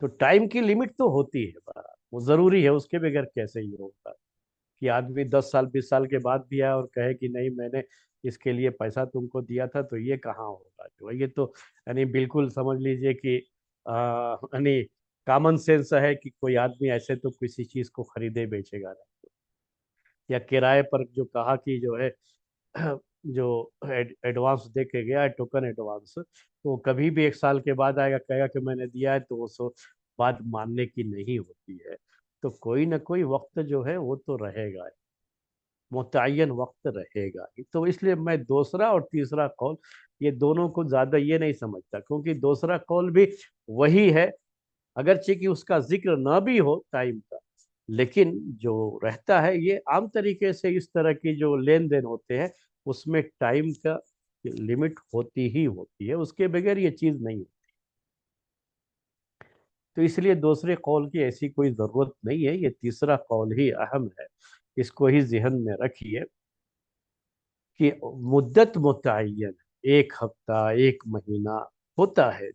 تو ٹائم کی لمٹ تو ہوتی ہے، بہرحال وہ ضروری ہے، اس کے بغیر کیسے یہ ہوگا کہ آدمی 10 سال 20 سال کے بعد بھی آئے اور کہے کہ نہیں میں نے اس کے لیے پیسہ تم کو دیا تھا، تو یہ کہاں ہوگا، جو ہے یہ تو یعنی بالکل سمجھ لیجئے کہ یعنی کامن سینس ہے کہ کوئی آدمی ایسے تو کسی چیز کو خریدے بیچے گا نہیں، یا کرائے پر جو کہا کہ جو ہے جو ایڈوانس دے کے گیا ہے ٹوکن ایڈوانس، تو وہ کبھی بھی 1 سال کے بعد آئے گا کہے گا کہ میں نے دیا ہے، تو وہ بات ماننے کی نہیں ہوتی ہے، تو کوئی نہ کوئی وقت جو ہے وہ تو رہے گا، متعین وقت رہے گا ہی، تو اس لیے میں دوسرا اور تیسرا قول یہ دونوں کو زیادہ یہ نہیں سمجھتا، کیونکہ دوسرا قول بھی وہی ہے، اگرچہ کہ اس کا ذکر نہ بھی ہو ٹائم کا، لیکن جو رہتا ہے یہ عام طریقے سے اس طرح کی جو لین دین ہوتے ہیں اس میں ٹائم کا لمٹ ہوتی ہی ہوتی ہے، اس کے بغیر یہ چیز نہیں ہوتی، تو اس لیے دوسرے قول کی ایسی کوئی ضرورت نہیں ہے، یہ تیسرا قول ہی اہم ہے، اس کو ہی ذہن میں رکھیے کہ مدت متعین، ایک ہفتہ، ایک مہینہ ہوتا ہے۔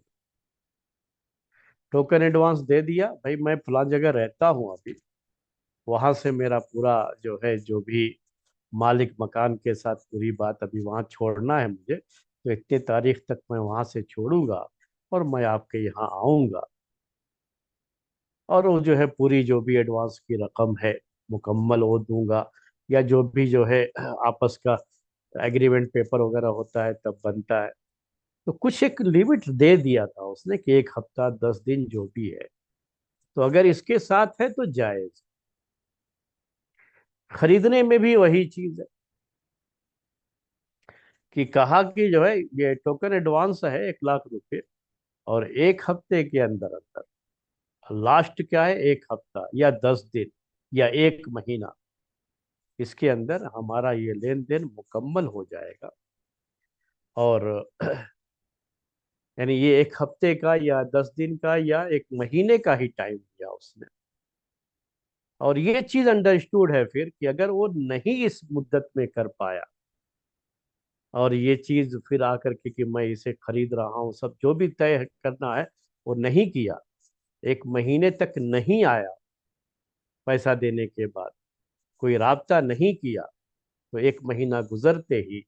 ٹوکن ایڈوانس دے دیا، بھائی میں فلاں جگہ رہتا ہوں ابھی، وہاں سے میرا پورا جو ہے، جو بھی مالک مکان کے ساتھ پوری بات ابھی وہاں چھوڑنا ہے مجھے، تو اتنے تاریخ تک میں وہاں سے چھوڑوں گا اور میں آپ کے یہاں آؤں گا، اور وہ جو ہے پوری جو بھی ایڈوانس کی رقم ہے مکمل وہ دوں گا، یا جو بھی جو ہے آپس کا ایگریمنٹ پیپر وغیرہ ہوتا ہے تب بنتا ہے۔ تو کچھ ایک لیمٹ دے دیا تھا اس نے کہ ایک ہفتہ 10 دن جو بھی ہے، تو اگر اس کے ساتھ ہے تو جائز۔ خریدنے میں بھی وہی چیز ہے کہ کہا کہ جو ہے یہ ٹوکن ایڈوانس ہے 1 لاکھ روپے، اور ایک ہفتے کے اندر اندر، لاسٹ کیا ہے، ایک ہفتہ یا 10 دن یا ایک مہینہ، اس کے اندر ہمارا یہ لین دین مکمل ہو جائے گا، اور یعنی یہ ایک ہفتے کا یا 10 دن کا یا ایک مہینے کا ہی ٹائم دیا اس نے۔ اور یہ چیز انڈرسٹوڈ ہے پھر کہ اگر وہ نہیں اس مدت میں کر پایا، اور یہ چیز پھر آ کر کے کہ میں اسے خرید رہا ہوں، سب جو بھی طے کرنا ہے وہ نہیں کیا، ایک مہینے تک نہیں آیا، پیسہ دینے کے بعد کوئی رابطہ نہیں کیا، تو ایک مہینہ گزرتے ہی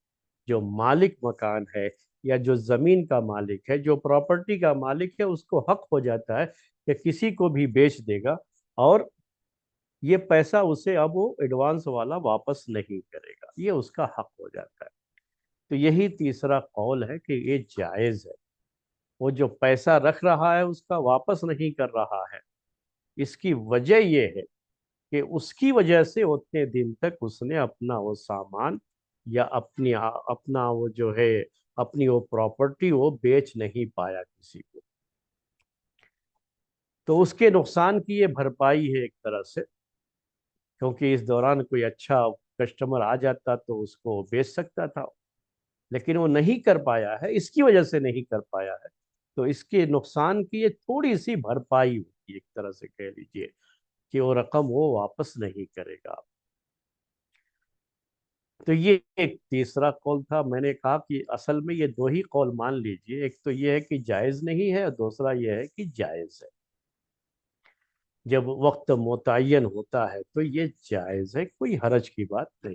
جو مالک مکان ہے یا جو زمین کا مالک ہے، جو پراپرٹی کا مالک ہے، اس کو حق ہو جاتا ہے کہ کسی کو بھی بیچ دے گا، اور یہ پیسہ اسے اب وہ ایڈوانس والا واپس نہیں کرے گا، یہ اس کا حق ہو جاتا ہے۔ تو یہی تیسرا قول ہے کہ یہ جائز ہے، وہ جو پیسہ رکھ رہا ہے اس کا واپس نہیں کر رہا ہے، اس کی وجہ یہ ہے کہ اس کی وجہ سے اتنے دن تک اس نے اپنا وہ سامان یا اپنا وہ جو ہے اپنی وہ پراپرٹی وہ بیچ نہیں پایا کسی کو، تو اس کے نقصان کی یہ بھرپائی ہے ایک طرح سے، کیونکہ اس دوران کوئی اچھا کسٹمر آ جاتا تو اس کو بیچ سکتا تھا، لیکن وہ نہیں کر پایا ہے، اس کی وجہ سے نہیں کر پایا ہے، تو اس کے نقصان کی یہ تھوڑی سی بھرپائی ہوتی ہے، ایک طرح سے کہہ لیجئے کہ وہ رقم وہ واپس نہیں کرے گا۔ تو یہ ایک تیسرا قول تھا۔ میں نے کہا کہ اصل میں یہ دو ہی قول مان لیجئے، ایک تو یہ ہے کہ جائز نہیں ہے، اور دوسرا یہ ہے کہ جائز ہے۔ جب وقت متعین ہوتا ہے تو یہ جائز ہے، کوئی حرج کی بات نہیں،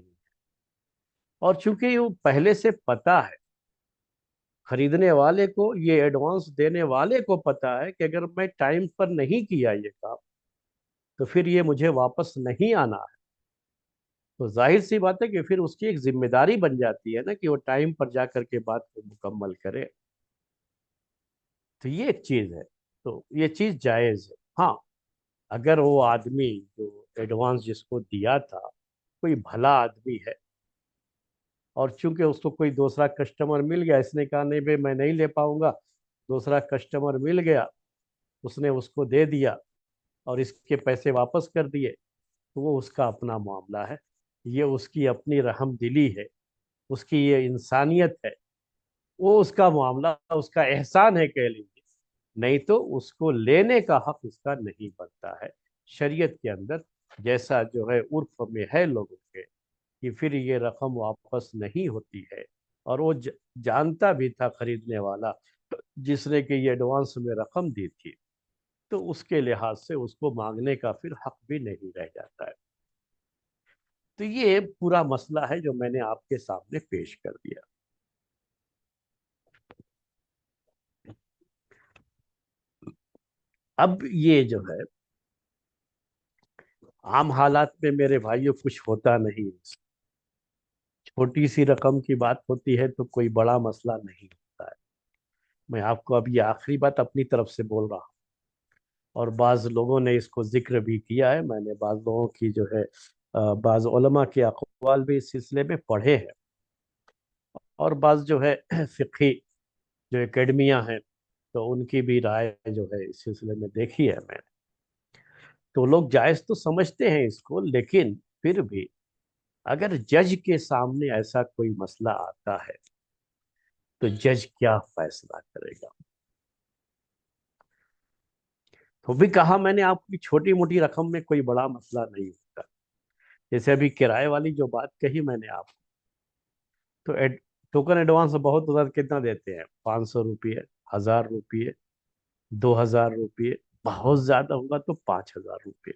اور چونکہ وہ پہلے سے پتا ہے، خریدنے والے کو، یہ ایڈوانس دینے والے کو پتا ہے کہ اگر میں ٹائم پر نہیں کیا یہ کام تو پھر یہ مجھے واپس نہیں آنا ہے، تو ظاہر سی بات ہے کہ پھر اس کی ایک ذمہ داری بن جاتی ہے نا کہ وہ ٹائم پر جا کر کے بات کو مکمل کرے، تو یہ ایک چیز ہے، تو یہ چیز جائز ہے۔ ہاں، اگر وہ آدمی جو ایڈوانس جس کو دیا تھا کوئی بھلا آدمی ہے، اور چونکہ اس کو کوئی دوسرا کسٹمر مل گیا، اس نے کہا نہیں بھائی میں نہیں لے پاؤں گا، دوسرا کسٹمر مل گیا، اس نے اس کو دے دیا اور اس کے پیسے واپس کر دیے، تو وہ اس کا اپنا معاملہ ہے، یہ اس کی اپنی رحم دلی ہے، اس کی یہ انسانیت ہے، وہ اس کا معاملہ، اس کا احسان ہے کہہ لیجیے، نہیں تو اس کو لینے کا حق اس کا نہیں بنتا ہے شریعت کے اندر، جیسا جو ہے عرف میں ہے لوگوں کے کہ پھر یہ رقم واپس نہیں ہوتی ہے، اور وہ جانتا بھی تھا خریدنے والا جس نے کہ یہ ایڈوانس میں رقم دی تھی، تو اس کے لحاظ سے اس کو مانگنے کا پھر حق بھی نہیں رہ جاتا ہے۔ تو یہ پورا مسئلہ ہے جو میں نے آپ کے سامنے پیش کر دیا۔ اب یہ جو ہے عام حالات میں میرے بھائیوں کچھ ہوتا نہیں، چھوٹی سی رقم کی بات ہوتی ہے تو کوئی بڑا مسئلہ نہیں ہوتا ہے۔ میں آپ کو اب یہ آخری بات اپنی طرف سے بول رہا ہوں، اور بعض لوگوں نے اس کو ذکر بھی کیا ہے، میں نے بعض لوگوں کی جو ہے بعض علماء کے اقوال بھی اس سلسلے میں پڑھے ہیں، اور بعض جو ہے فقہی جو اکیڈمیاں ہیں تو ان کی بھی رائے جو ہے اس سلسلے میں دیکھی ہے میں نے، تو لوگ جائز تو سمجھتے ہیں اس کو، لیکن پھر بھی اگر جج کے سامنے ایسا کوئی مسئلہ آتا ہے تو جج کیا فیصلہ کرے گا؟ تو بھی کہا میں نے آپ کی چھوٹی موٹی رقم میں کوئی بڑا مسئلہ نہیں ہوتا. جیسے ابھی کرائے والی جو بات کہی میں نے آپ کو، تو ٹوکن ایڈوانس بہت زیادہ کتنا دیتے ہیں؟ 500 روپیے، 1000 روپیے، 2000 روپیے، بہت زیادہ ہوگا تو 5000 روپیے.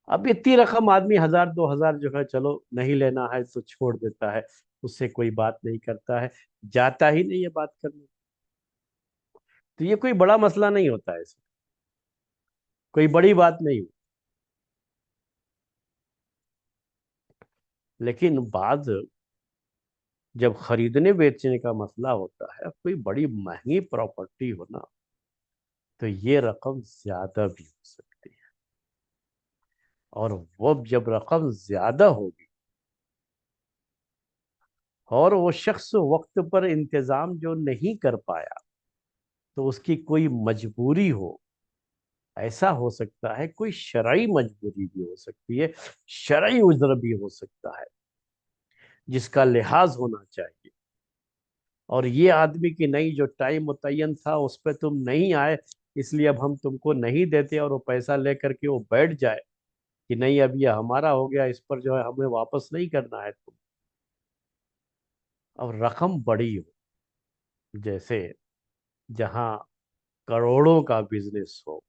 اب اتنی رقم آدمی 1000 2000 جو ہے چلو نہیں لینا ہے تو چھوڑ دیتا ہے، اس سے کوئی بات نہیں کرتا ہے، جاتا ہی نہیں ہے بات کرنے. تو یہ کوئی بڑا مسئلہ نہیں ہوتا ہے، اس میں کوئی بڑی بات نہیں. لیکن بعض جب خریدنے بیچنے کا مسئلہ ہوتا ہے، کوئی بڑی مہنگی پراپرٹی ہونا، تو یہ رقم زیادہ بھی ہو سکتی ہے. اور وہ جب رقم زیادہ ہوگی اور وہ شخص وقت پر انتظام جو نہیں کر پایا، تو اس کی کوئی مجبوری ہو، ایسا ہو سکتا ہے کوئی شرعی مجبوری بھی ہو سکتی ہے، شرعی عذر بھی ہو سکتا ہے جس کا لحاظ ہونا چاہیے. اور یہ آدمی کی نہیں، جو ٹائم متعین تھا اس پہ تم نہیں آئے، اس لیے اب ہم تم کو نہیں دیتے، اور وہ پیسہ لے کر کے وہ بیٹھ جائے کہ نہیں اب یہ ہمارا ہو گیا، اس پر جو ہے ہمیں واپس نہیں کرنا ہے تم. اب رقم بڑی ہو، جیسے جہاں کروڑوں کا بزنس ہو،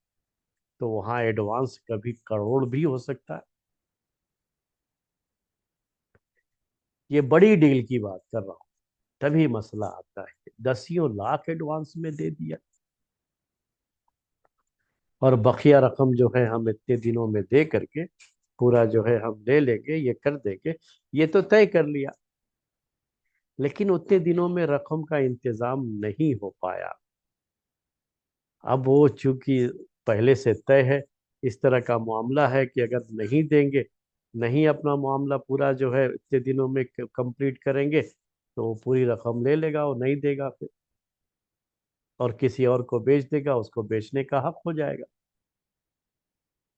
تو وہاں ایڈوانس کبھی کروڑ بھی ہو سکتا ہے. یہ بڑی ڈیل کی بات کر رہا ہوں. تبھی مسئلہ آتا ہے، 10 لاکھ ایڈوانس میں دے دیا اور بقیہ رقم جو ہے ہم اتنے دنوں میں دے کر کے پورا جو ہے ہم لے لیں گے، یہ کر دیں گے، یہ تو طے کر لیا. لیکن اتنے دنوں میں رقم کا انتظام نہیں ہو پایا. اب وہ چونکہ پہلے سے طے ہے، اس طرح کا معاملہ ہے کہ اگر نہیں دیں گے، نہیں اپنا معاملہ پورا جو ہے اتنے دنوں میں کمپلیٹ کریں گے، تو وہ پوری رقم لے لے گا، وہ نہیں دے گا پھر، اور کسی اور کو بیچ دے گا، اس کو بیچنے کا حق ہو جائے گا.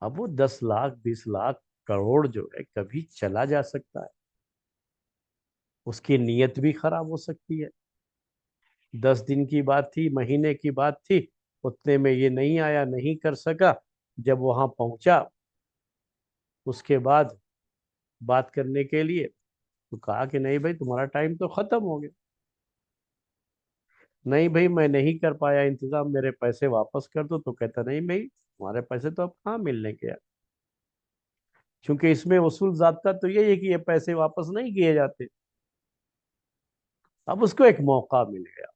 اب وہ 10 لاکھ 20 لاکھ کروڑ جو ہے کبھی چلا جا سکتا ہے، اس کی نیت بھی خراب ہو سکتی ہے. 10 دن کی بات تھی، مہینے کی بات تھی، اتنے میں یہ نہیں آیا، نہیں کر سکا. جب وہاں پہنچا اس کے بعد بات کرنے کے لیے، تو کہا کہ نہیں بھائی تمہارا ٹائم تو ختم ہو گیا، نہیں بھائی میں نہیں کر پایا انتظام، میرے پیسے واپس کر دو. تو کہتا نہیں بھائی تمہارے پیسے تو اب کہاں ملنے کے، چونکہ اس میں اصول ضابطہ تو یہی ہے کہ یہ پیسے واپس نہیں کیے جاتے. اب اس کو ایک موقع مل گیا،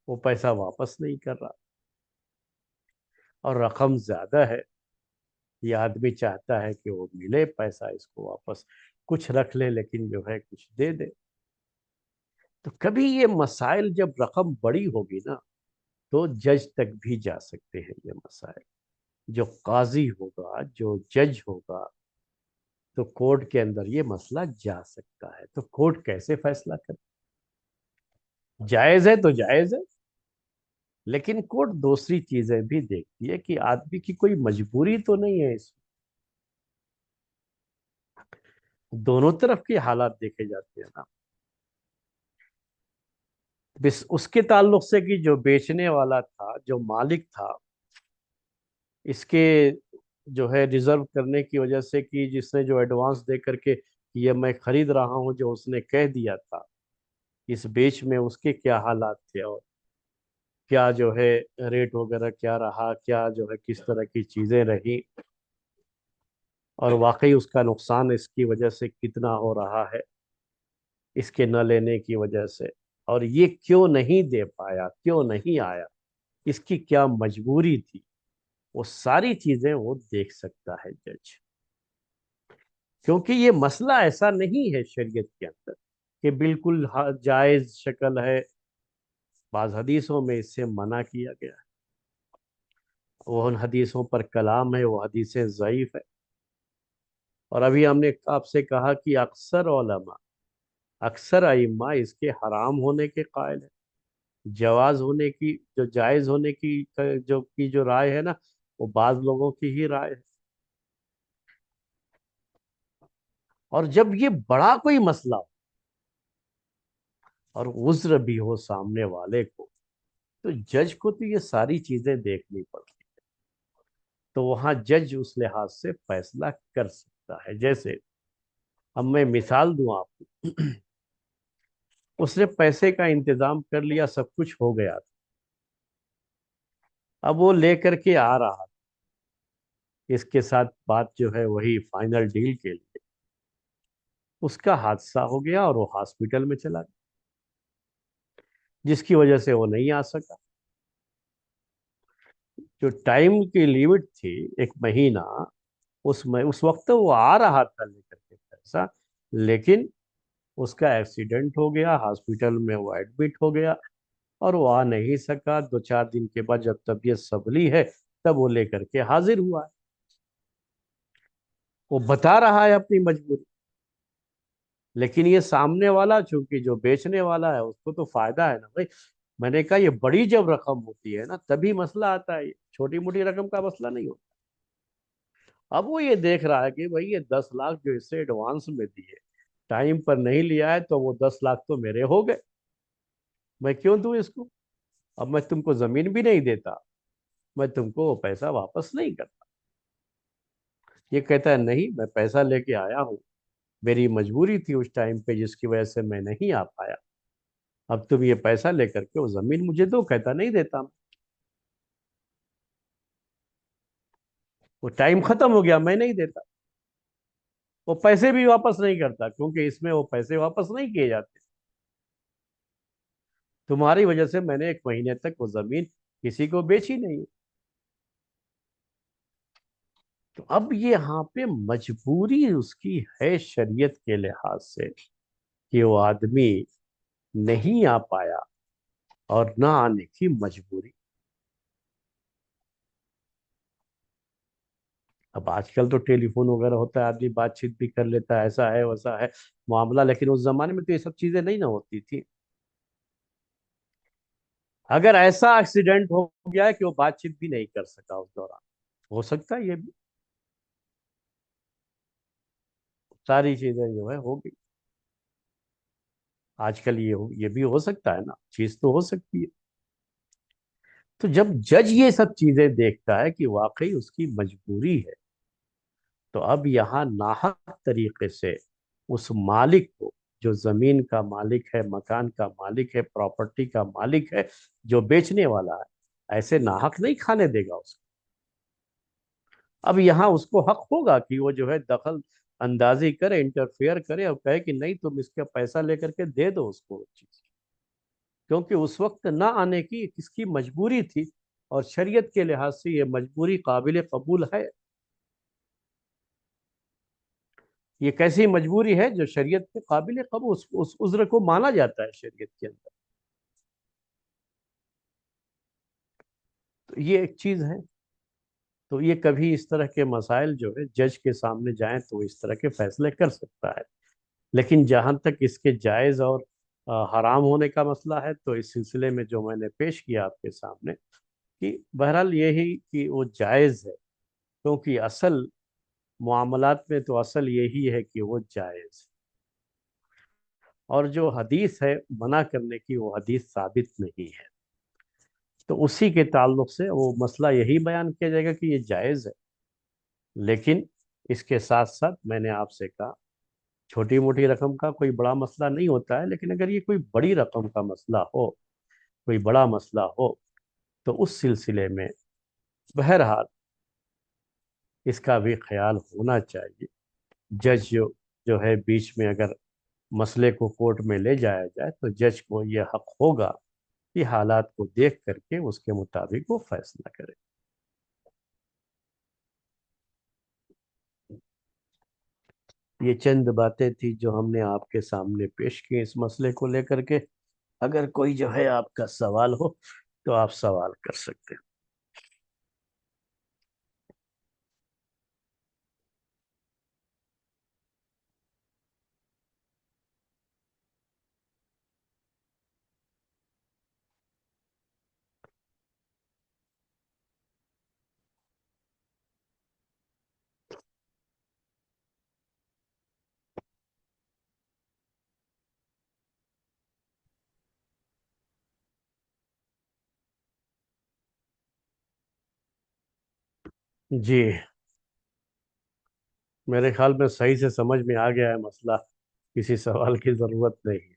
وہ پیسہ واپس نہیں کر رہا، اور رقم زیادہ ہے. یہ آدمی چاہتا ہے کہ وہ ملے پیسہ اس کو واپس، کچھ رکھ لے لیکن جو ہے کچھ دے دے. تو کبھی یہ مسائل جب رقم بڑی ہوگی نا، تو جج تک بھی جا سکتے ہیں یہ مسائل. جو قاضی ہوگا، جو جج ہوگا، تو کورٹ کے اندر یہ مسئلہ جا سکتا ہے. تو کورٹ کیسے فیصلہ کرے؟ جائز ہے تو جائز ہے، لیکن کورٹ دوسری چیزیں بھی دیکھتی ہے کہ آدمی کی کوئی مجبوری تو نہیں ہے. اس دونوں طرف کے حالات دیکھے جاتے ہیں نا. بس اس کے تعلق سے کہ جو بیچنے والا تھا، جو مالک تھا، اس کے جو ہے ریزرو کرنے کی وجہ سے، کہ جس نے جو ایڈوانس دے کر کے یہ میں خرید رہا ہوں، جو اس نے کہہ دیا تھا، اس بیچ میں اس کے کیا حالات تھے، اور کیا جو ہے ریٹ وغیرہ کیا رہا، کیا جو ہے کس طرح کی چیزیں رہی، اور واقعی اس کا نقصان اس کی وجہ سے کتنا ہو رہا ہے، اس کے نہ لینے کی وجہ سے، اور یہ کیوں نہیں دے پایا، کیوں نہیں آیا، اس کی کیا مجبوری تھی. وہ ساری چیزیں وہ دیکھ سکتا ہے جج. کیونکہ یہ مسئلہ ایسا نہیں ہے شریعت کے اندر کہ بالکل جائز شکل ہے. بعض حدیثوں میں اس سے منع کیا گیا ہے، وہ ان حدیثوں پر کلام ہے، وہ حدیثیں ضعیف ہے. اور ابھی ہم نے آپ سے کہا کہ اکثر علماء، اکثر ائمہ اس کے حرام ہونے کے قائل ہیں. جواز ہونے کی، جو جائز ہونے کی جو رائے ہے نا، وہ بعض لوگوں کی ہی رائے ہے. اور جب یہ بڑا کوئی مسئلہ ہو اور عذر بھی ہو سامنے والے کو، تو جج کو تو یہ ساری چیزیں دیکھنی پڑتی، تو وہاں جج اس لحاظ سے فیصلہ کر سکتا ہے۔ جیسے اب میں مثال دوں آپ کو، اس نے پیسے کا انتظام کر لیا، سب کچھ ہو گیا تھا، اب وہ لے کر کے آ رہا تھا اس کے ساتھ بات جو ہے وہی فائنل ڈیل کے لیے، اس کا حادثہ ہو گیا اور وہ ہاسپٹل میں چلا گیا، جس کی وجہ سے وہ نہیں آ سکا۔ جو ٹائم کی لیمٹ تھی 1 مہینہ، اس وقت وہ آ رہا تھا لے کر کے پیسہ، لیکن اس کا ایکسیڈنٹ ہو گیا، ہاسپٹل میں وہ ایڈمٹ ہو گیا اور وہ آ نہیں سکا۔ 2 4 دن کے بعد جب طبیعت سنبھلی ہے تب وہ لے کر کے حاضر ہوا ہے۔ وہ بتا رہا ہے اپنی مجبوری، لیکن یہ سامنے والا چونکہ جو بیچنے والا ہے اس کو تو فائدہ ہے نا بھائی۔ میں نے کہا یہ بڑی جب رقم ہوتی ہے نا تبھی مسئلہ آتا ہے، یہ چھوٹی موٹی رقم کا مسئلہ نہیں ہوتا۔ اب وہ یہ دیکھ رہا ہے کہ بھائی یہ 10 لاکھ جو اس سے ایڈوانس میں دیے، ٹائم پر نہیں لیا ہے تو وہ 10 لاکھ تو میرے ہو گئے، میں کیوں دوں اس کو؟ اب میں تم کو زمین بھی نہیں دیتا، میں تم کو وہ پیسہ واپس نہیں کرتا۔ یہ کہتا ہے نہیں، میں پیسہ لے کے آیا ہوں، میری مجبوری تھی اس ٹائم پہ جس کی وجہ سے میں نہیں آ پایا، اب تم یہ پیسہ لے کر کے وہ زمین مجھے دو۔ کہتا نہیں دیتا، وہ ٹائم ختم ہو گیا، میں نہیں دیتا۔ وہ پیسے بھی واپس نہیں کرتا کیونکہ اس میں وہ پیسے واپس نہیں کیے جاتے، تمہاری وجہ سے میں نے 1 مہینے تک وہ زمین کسی کو بیچی نہیں۔ تو اب یہاں پہ مجبوری اس کی ہے شریعت کے لحاظ سے کہ وہ آدمی نہیں آ پایا اور نہ آنے کی مجبوری۔ اب آج کل تو ٹیلی فون وغیرہ ہوتا ہے، آدمی بات چیت بھی کر لیتا ہے، ایسا ہے ویسا ہے معاملہ، لیکن اس زمانے میں تو یہ سب چیزیں نہیں نہ ہوتی تھی۔ اگر ایسا ایکسیڈنٹ ہو گیا کہ وہ بات چیت بھی نہیں کر سکا اس دوران، ہو سکتا ہے یہ بھی ساری چیزیں جو ہے ہوگی۔ آج کل یہ بھی ہو سکتا ہے نا، چیز تو ہو سکتی ہے۔ تو جب جج یہ سب چیزیں دیکھتا ہے کہ واقعی اس کی مجبوری ہے، تو اب یہاں ناحق طریقے سے اس مالک کو، جو زمین کا مالک ہے، مکان کا مالک ہے، پراپرٹی کا مالک ہے، جو بیچنے والا ہے، ایسے ناحق نہیں کھانے دے گا اس کو۔ اب یہاں اس کو حق ہوگا کہ وہ جو ہے دخل اندازی کرے، انٹرفیئر کرے اور کہے کہ نہیں تم اس کا پیسہ لے کر کے دے دو اس کو چیز، کیونکہ اس وقت نہ آنے کی کس کی مجبوری تھی، اور شریعت کے لحاظ سے یہ مجبوری قابل قبول ہے۔ یہ کیسی مجبوری ہے جو شریعت کے قابل قبول، اس عذر کو مانا جاتا ہے شریعت کے اندر۔ تو یہ ایک چیز ہے۔ تو یہ کبھی اس طرح کے مسائل جو ہے جج کے سامنے جائیں تو اس طرح کے فیصلے کر سکتا ہے، لیکن جہاں تک اس کے جائز اور حرام ہونے کا مسئلہ ہے تو اس سلسلے میں جو میں نے پیش کیا آپ کے سامنے کہ بہرحال یہی کہ وہ جائز ہے، کیونکہ اصل معاملات میں تو اصل یہی ہے کہ وہ جائز، اور جو حدیث ہے منع کرنے کی وہ حدیث ثابت نہیں ہے، تو اسی کے تعلق سے وہ مسئلہ یہی بیان کیا جائے گا کہ یہ جائز ہے۔ لیکن اس کے ساتھ ساتھ میں نے آپ سے کہا چھوٹی موٹی رقم کا کوئی بڑا مسئلہ نہیں ہوتا ہے، لیکن اگر یہ کوئی بڑی رقم کا مسئلہ ہو، کوئی بڑا مسئلہ ہو، تو اس سلسلے میں بہرحال اس کا بھی خیال ہونا چاہیے۔ جج جو ہے بیچ میں اگر مسئلے کو کورٹ میں لے جایا جائے تو جج کو یہ حق ہوگا کہ حالات کو دیکھ کر کے اس کے مطابق وہ فیصلہ کرے۔ یہ چند باتیں تھی جو ہم نے آپ کے سامنے پیش کی اس مسئلے کو لے کر کے۔ اگر کوئی جو ہے آپ کا سوال ہو تو آپ سوال کر سکتے ہیں۔ جی، میرے خیال میں صحیح سے سمجھ میں آ گیا ہے مسئلہ، کسی سوال کی ضرورت نہیں ہے۔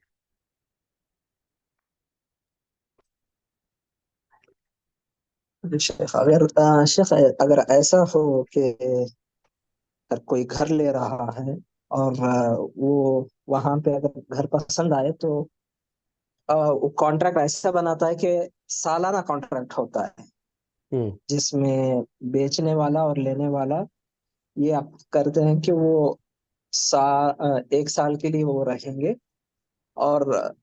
شیخ اگر شیخ اگر ایسا ہو کہ اگر کوئی گھر لے رہا ہے اور وہ وہاں پہ اگر گھر پسند آئے تو وہ کانٹریکٹ ایسا بناتا ہے کہ سالانہ کانٹریکٹ ہوتا ہے، ہوں جس میں بیچنے والا اور لینے والا یہ آپ کرتے ہیں کہ وہ سا 1 سال کے لیے وہ رہیں گے، اور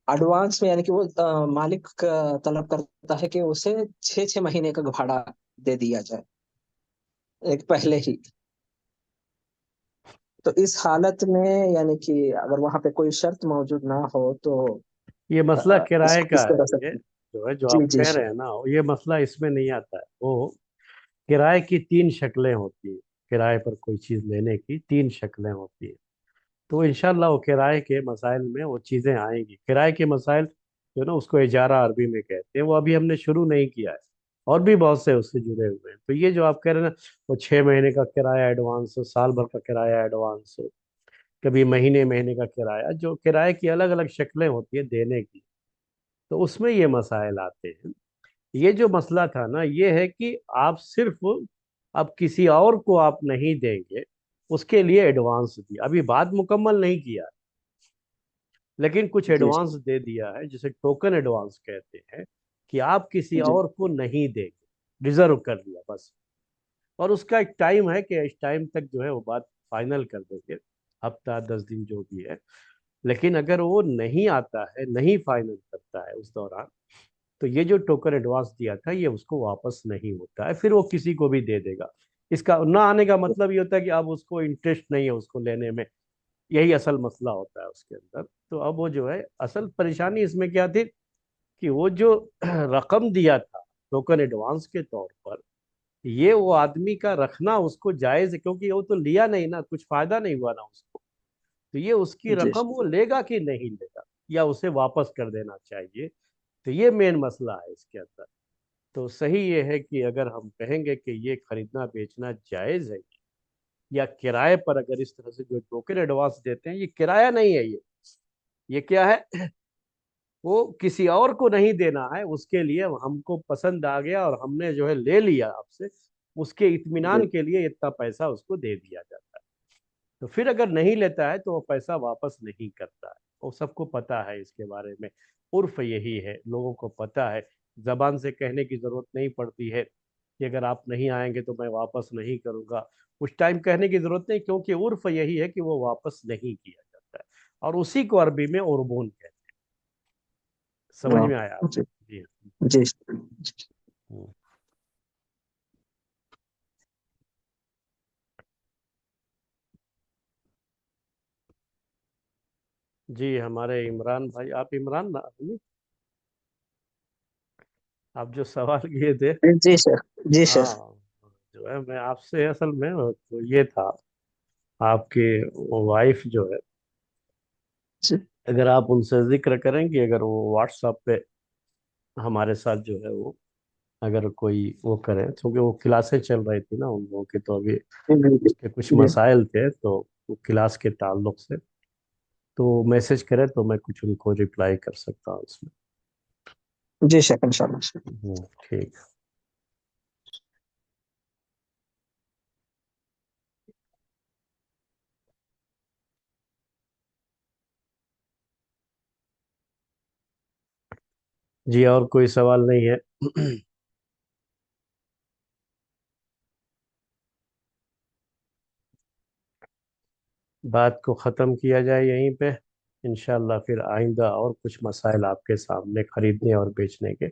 ایڈوانس میں یعنی کہ وہ مالک طلب کرتا ہے کہ اسے 6 6 مہینے کا بھاڑا دے دیا جائے ایک پہلے ہی۔ تو اس حالت میں یعنی کہ اگر وہاں پہ کوئی شرط موجود نہ ہو تو یہ مسئلہ اس کرائے کو کا کس طرح ہے، سے؟ یہ جو ہے جو جی آپ جی کہہ رہے ہیں نا، یہ مسئلہ اس میں نہیں آتا ہے۔ وہ کرائے کی 3 شکلیں ہوتی ہیں، کرائے پر کوئی چیز لینے کی 3 شکلیں ہوتی ہیں۔ تو انشاءاللہ وہ کرائے کے مسائل میں وہ چیزیں آئیں گی۔ کرائے کے مسائل جو ہے نا، اس کو اجارہ عربی میں کہتے ہیں، وہ ابھی ہم نے شروع نہیں کیا ہے، اور بھی بہت سے اس سے جڑے ہوئے ہیں۔ تو یہ جو آپ کہہ رہے ہیں نا، وہ 6 مہینے کا کرایہ ایڈوانس، سال بھر کا کرایہ ایڈوانس، کبھی مہینے مہینے کا کرایہ، جو کرائے کی الگ الگ شکلیں ہوتی ہیں دینے کی، تو اس میں یہ مسائل آتے ہیں۔ یہ جو مسئلہ تھا نا، یہ ہے کہ آپ صرف اب کسی اور کو آپ نہیں دیں گے، اس کے لیے ایڈوانس دیا، ابھی بات مکمل نہیں کیا، لیکن کچھ جی ایڈوانس دے دیا ہے، جسے ٹوکن ایڈوانس کہتے ہیں، کہ آپ کسی جی اور کو نہیں دیں گے، ریزرو کر لیا بس۔ اور اس کا ایک ٹائم ہے کہ اس ٹائم تک جو ہے وہ بات فائنل کر دیں گے، ہفتہ 10 دن جو بھی ہے۔ لیکن اگر وہ نہیں آتا ہے، نہیں فائنل کرتا ہے اس دوران، تو یہ جو ٹوکن ایڈوانس دیا تھا یہ اس کو واپس نہیں ہوتا ہے، پھر وہ کسی کو بھی دے دے گا۔ اس کا نہ آنے کا مطلب یہ ہوتا ہے کہ اب اس کو انٹرسٹ نہیں ہے اس کو لینے میں، یہی اصل مسئلہ ہوتا ہے اس کے اندر۔ تو اب وہ جو ہے اصل پریشانی اس میں کیا تھی، کہ وہ جو رقم دیا تھا ٹوکن ایڈوانس کے طور پر، یہ وہ آدمی کا رکھنا اس کو جائز ہے، کیونکہ وہ تو لیا نہیں نا، کچھ فائدہ نہیں ہوا نا اس کو۔ تو یہ اس کی جی رقم وہ لے گا کہ نہیں لے گا، یا اسے واپس کر دینا چاہیے، تو یہ مین مسئلہ ہے اس کے اندر۔ تو صحیح یہ ہے کہ اگر ہم کہیں گے کہ یہ خریدنا بیچنا جائز ہے، یا کرائے پر اگر اس طرح سے جو ٹوکن ایڈوانس دیتے ہیں، یہ کرایہ نہیں ہے، یہ کیا ہے، وہ کسی اور کو نہیں دینا ہے، اس کے لیے ہم کو پسند آ گیا اور ہم نے جو ہے لے لیا آپ سے، اس کے جی اطمینان کے لیے اتنا پیسہ اس کو دے دیا جاتا ہے۔ تو پھر اگر نہیں لیتا ہے تو وہ پیسہ واپس نہیں کرتا ہے، وہ سب کو پتا ہے اس کے بارے میں، عرف یہی ہے، لوگوں کو پتا ہے، زبان سے کہنے کی ضرورت نہیں پڑتی ہے کہ اگر آپ نہیں آئیں گے تو میں واپس نہیں کروں گا، اس ٹائم کہنے کی ضرورت نہیں، کیونکہ عرف یہی ہے کہ وہ واپس نہیں کیا جاتا ہے، اور اسی کو عربی میں عربون کہتے ہیں۔ سمجھ میں آیا آپ جی کو؟ جی جی ہاں۔ جی ہمارے عمران بھائی، آپ عمران نا آپ جو سوال کیے تھے؟ جی شیخ، جی ہاں، شیخ۔ جو ہے میں آپ سے اصل میں تو یہ تھا، آپ کی وائف جو ہے، جی اگر آپ ان سے ذکر کریں کہ اگر وہ واٹس ایپ پہ ہمارے ساتھ جو ہے وہ اگر کوئی وہ کریں، کیونکہ وہ کلاسیں چل رہی تھی نا ان لوگوں کی، تو ابھی جی اس کے کچھ جی مسائل تھے، تو وہ کلاس کے تعلق سے تو میسج کرے تو میں کچھ ان کو رپلائی کر سکتا ہوں اس جی شیخ، انشاءاللہ۔ میں۔ ٹھیک۔ جی اور کوئی سوال نہیں ہے؟ بات کو ختم کیا جائے یہیں پہ، انشاءاللہ پھر آئندہ اور کچھ مسائل آپ کے سامنے خریدنے اور بیچنے کے۔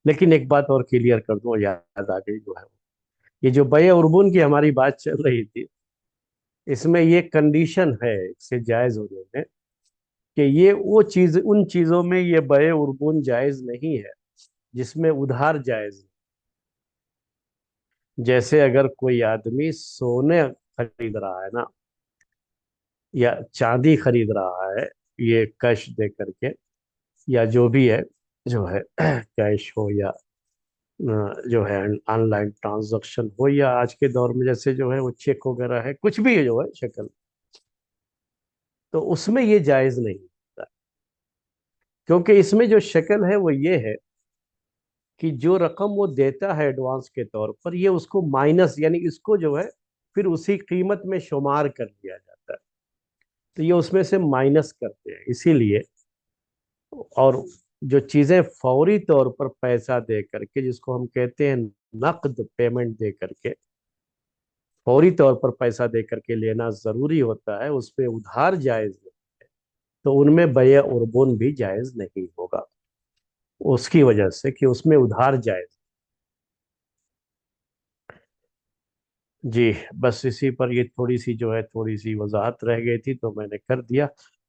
لیکن ایک بات اور کلیئر کر دوں، یاد آ گئی جو ہے، یہ جو بیع عربون کی ہماری بات چل رہی تھی، اس میں یہ کنڈیشن ہے اس سے جائز ہونے میں، کہ یہ وہ چیز، ان چیزوں میں یہ بیع عربون جائز نہیں ہے جس میں ادھار جائز ہے۔ جیسے اگر کوئی آدمی سونے خرید رہا ہے نا، یا چاندی خرید رہا ہے، یہ کیش دے کر کے، یا جو بھی ہے، جو ہے کیش ہو یا جو ہے آن لائن ٹرانزیکشن ہو، یا آج کے دور میں جیسے جو ہے وہ چیک وغیرہ ہے، کچھ بھی جو ہے شکل، تو اس میں یہ جائز نہیں ہوتا، کیونکہ اس میں جو شکل ہے وہ یہ ہے کہ جو رقم وہ دیتا ہے ایڈوانس کے طور پر، یہ اس کو مائنس، یعنی اس کو جو ہے پھر اسی قیمت میں شمار کر دیا جاتا ہے، تو یہ اس میں سے مائنس کرتے ہیں اسی لیے۔ اور جو چیزیں فوری طور پر پیسہ دے کر کے، جس کو ہم کہتے ہیں نقد پیمنٹ دے کر کے، فوری طور پر پیسہ دے کر کے لینا ضروری ہوتا ہے، اس پہ ادھار جائز ہے، تو ان میں بیع عربون بھی جائز نہیں ہوگا، اس کی وجہ سے کہ اس میں ادھار جائز۔ جی، بس اسی پر یہ تھوڑی سی جو ہے تھوڑی سی وضاحت رہ گئی تھی تو میں نے کر دیا۔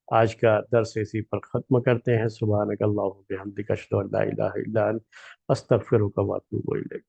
آج کا درس اسی پر ختم کرتے ہیں۔ سبحانک اللہم و بحمدک، اشہد ان لا الہ الا انت، استغفرک و اتوب الیک۔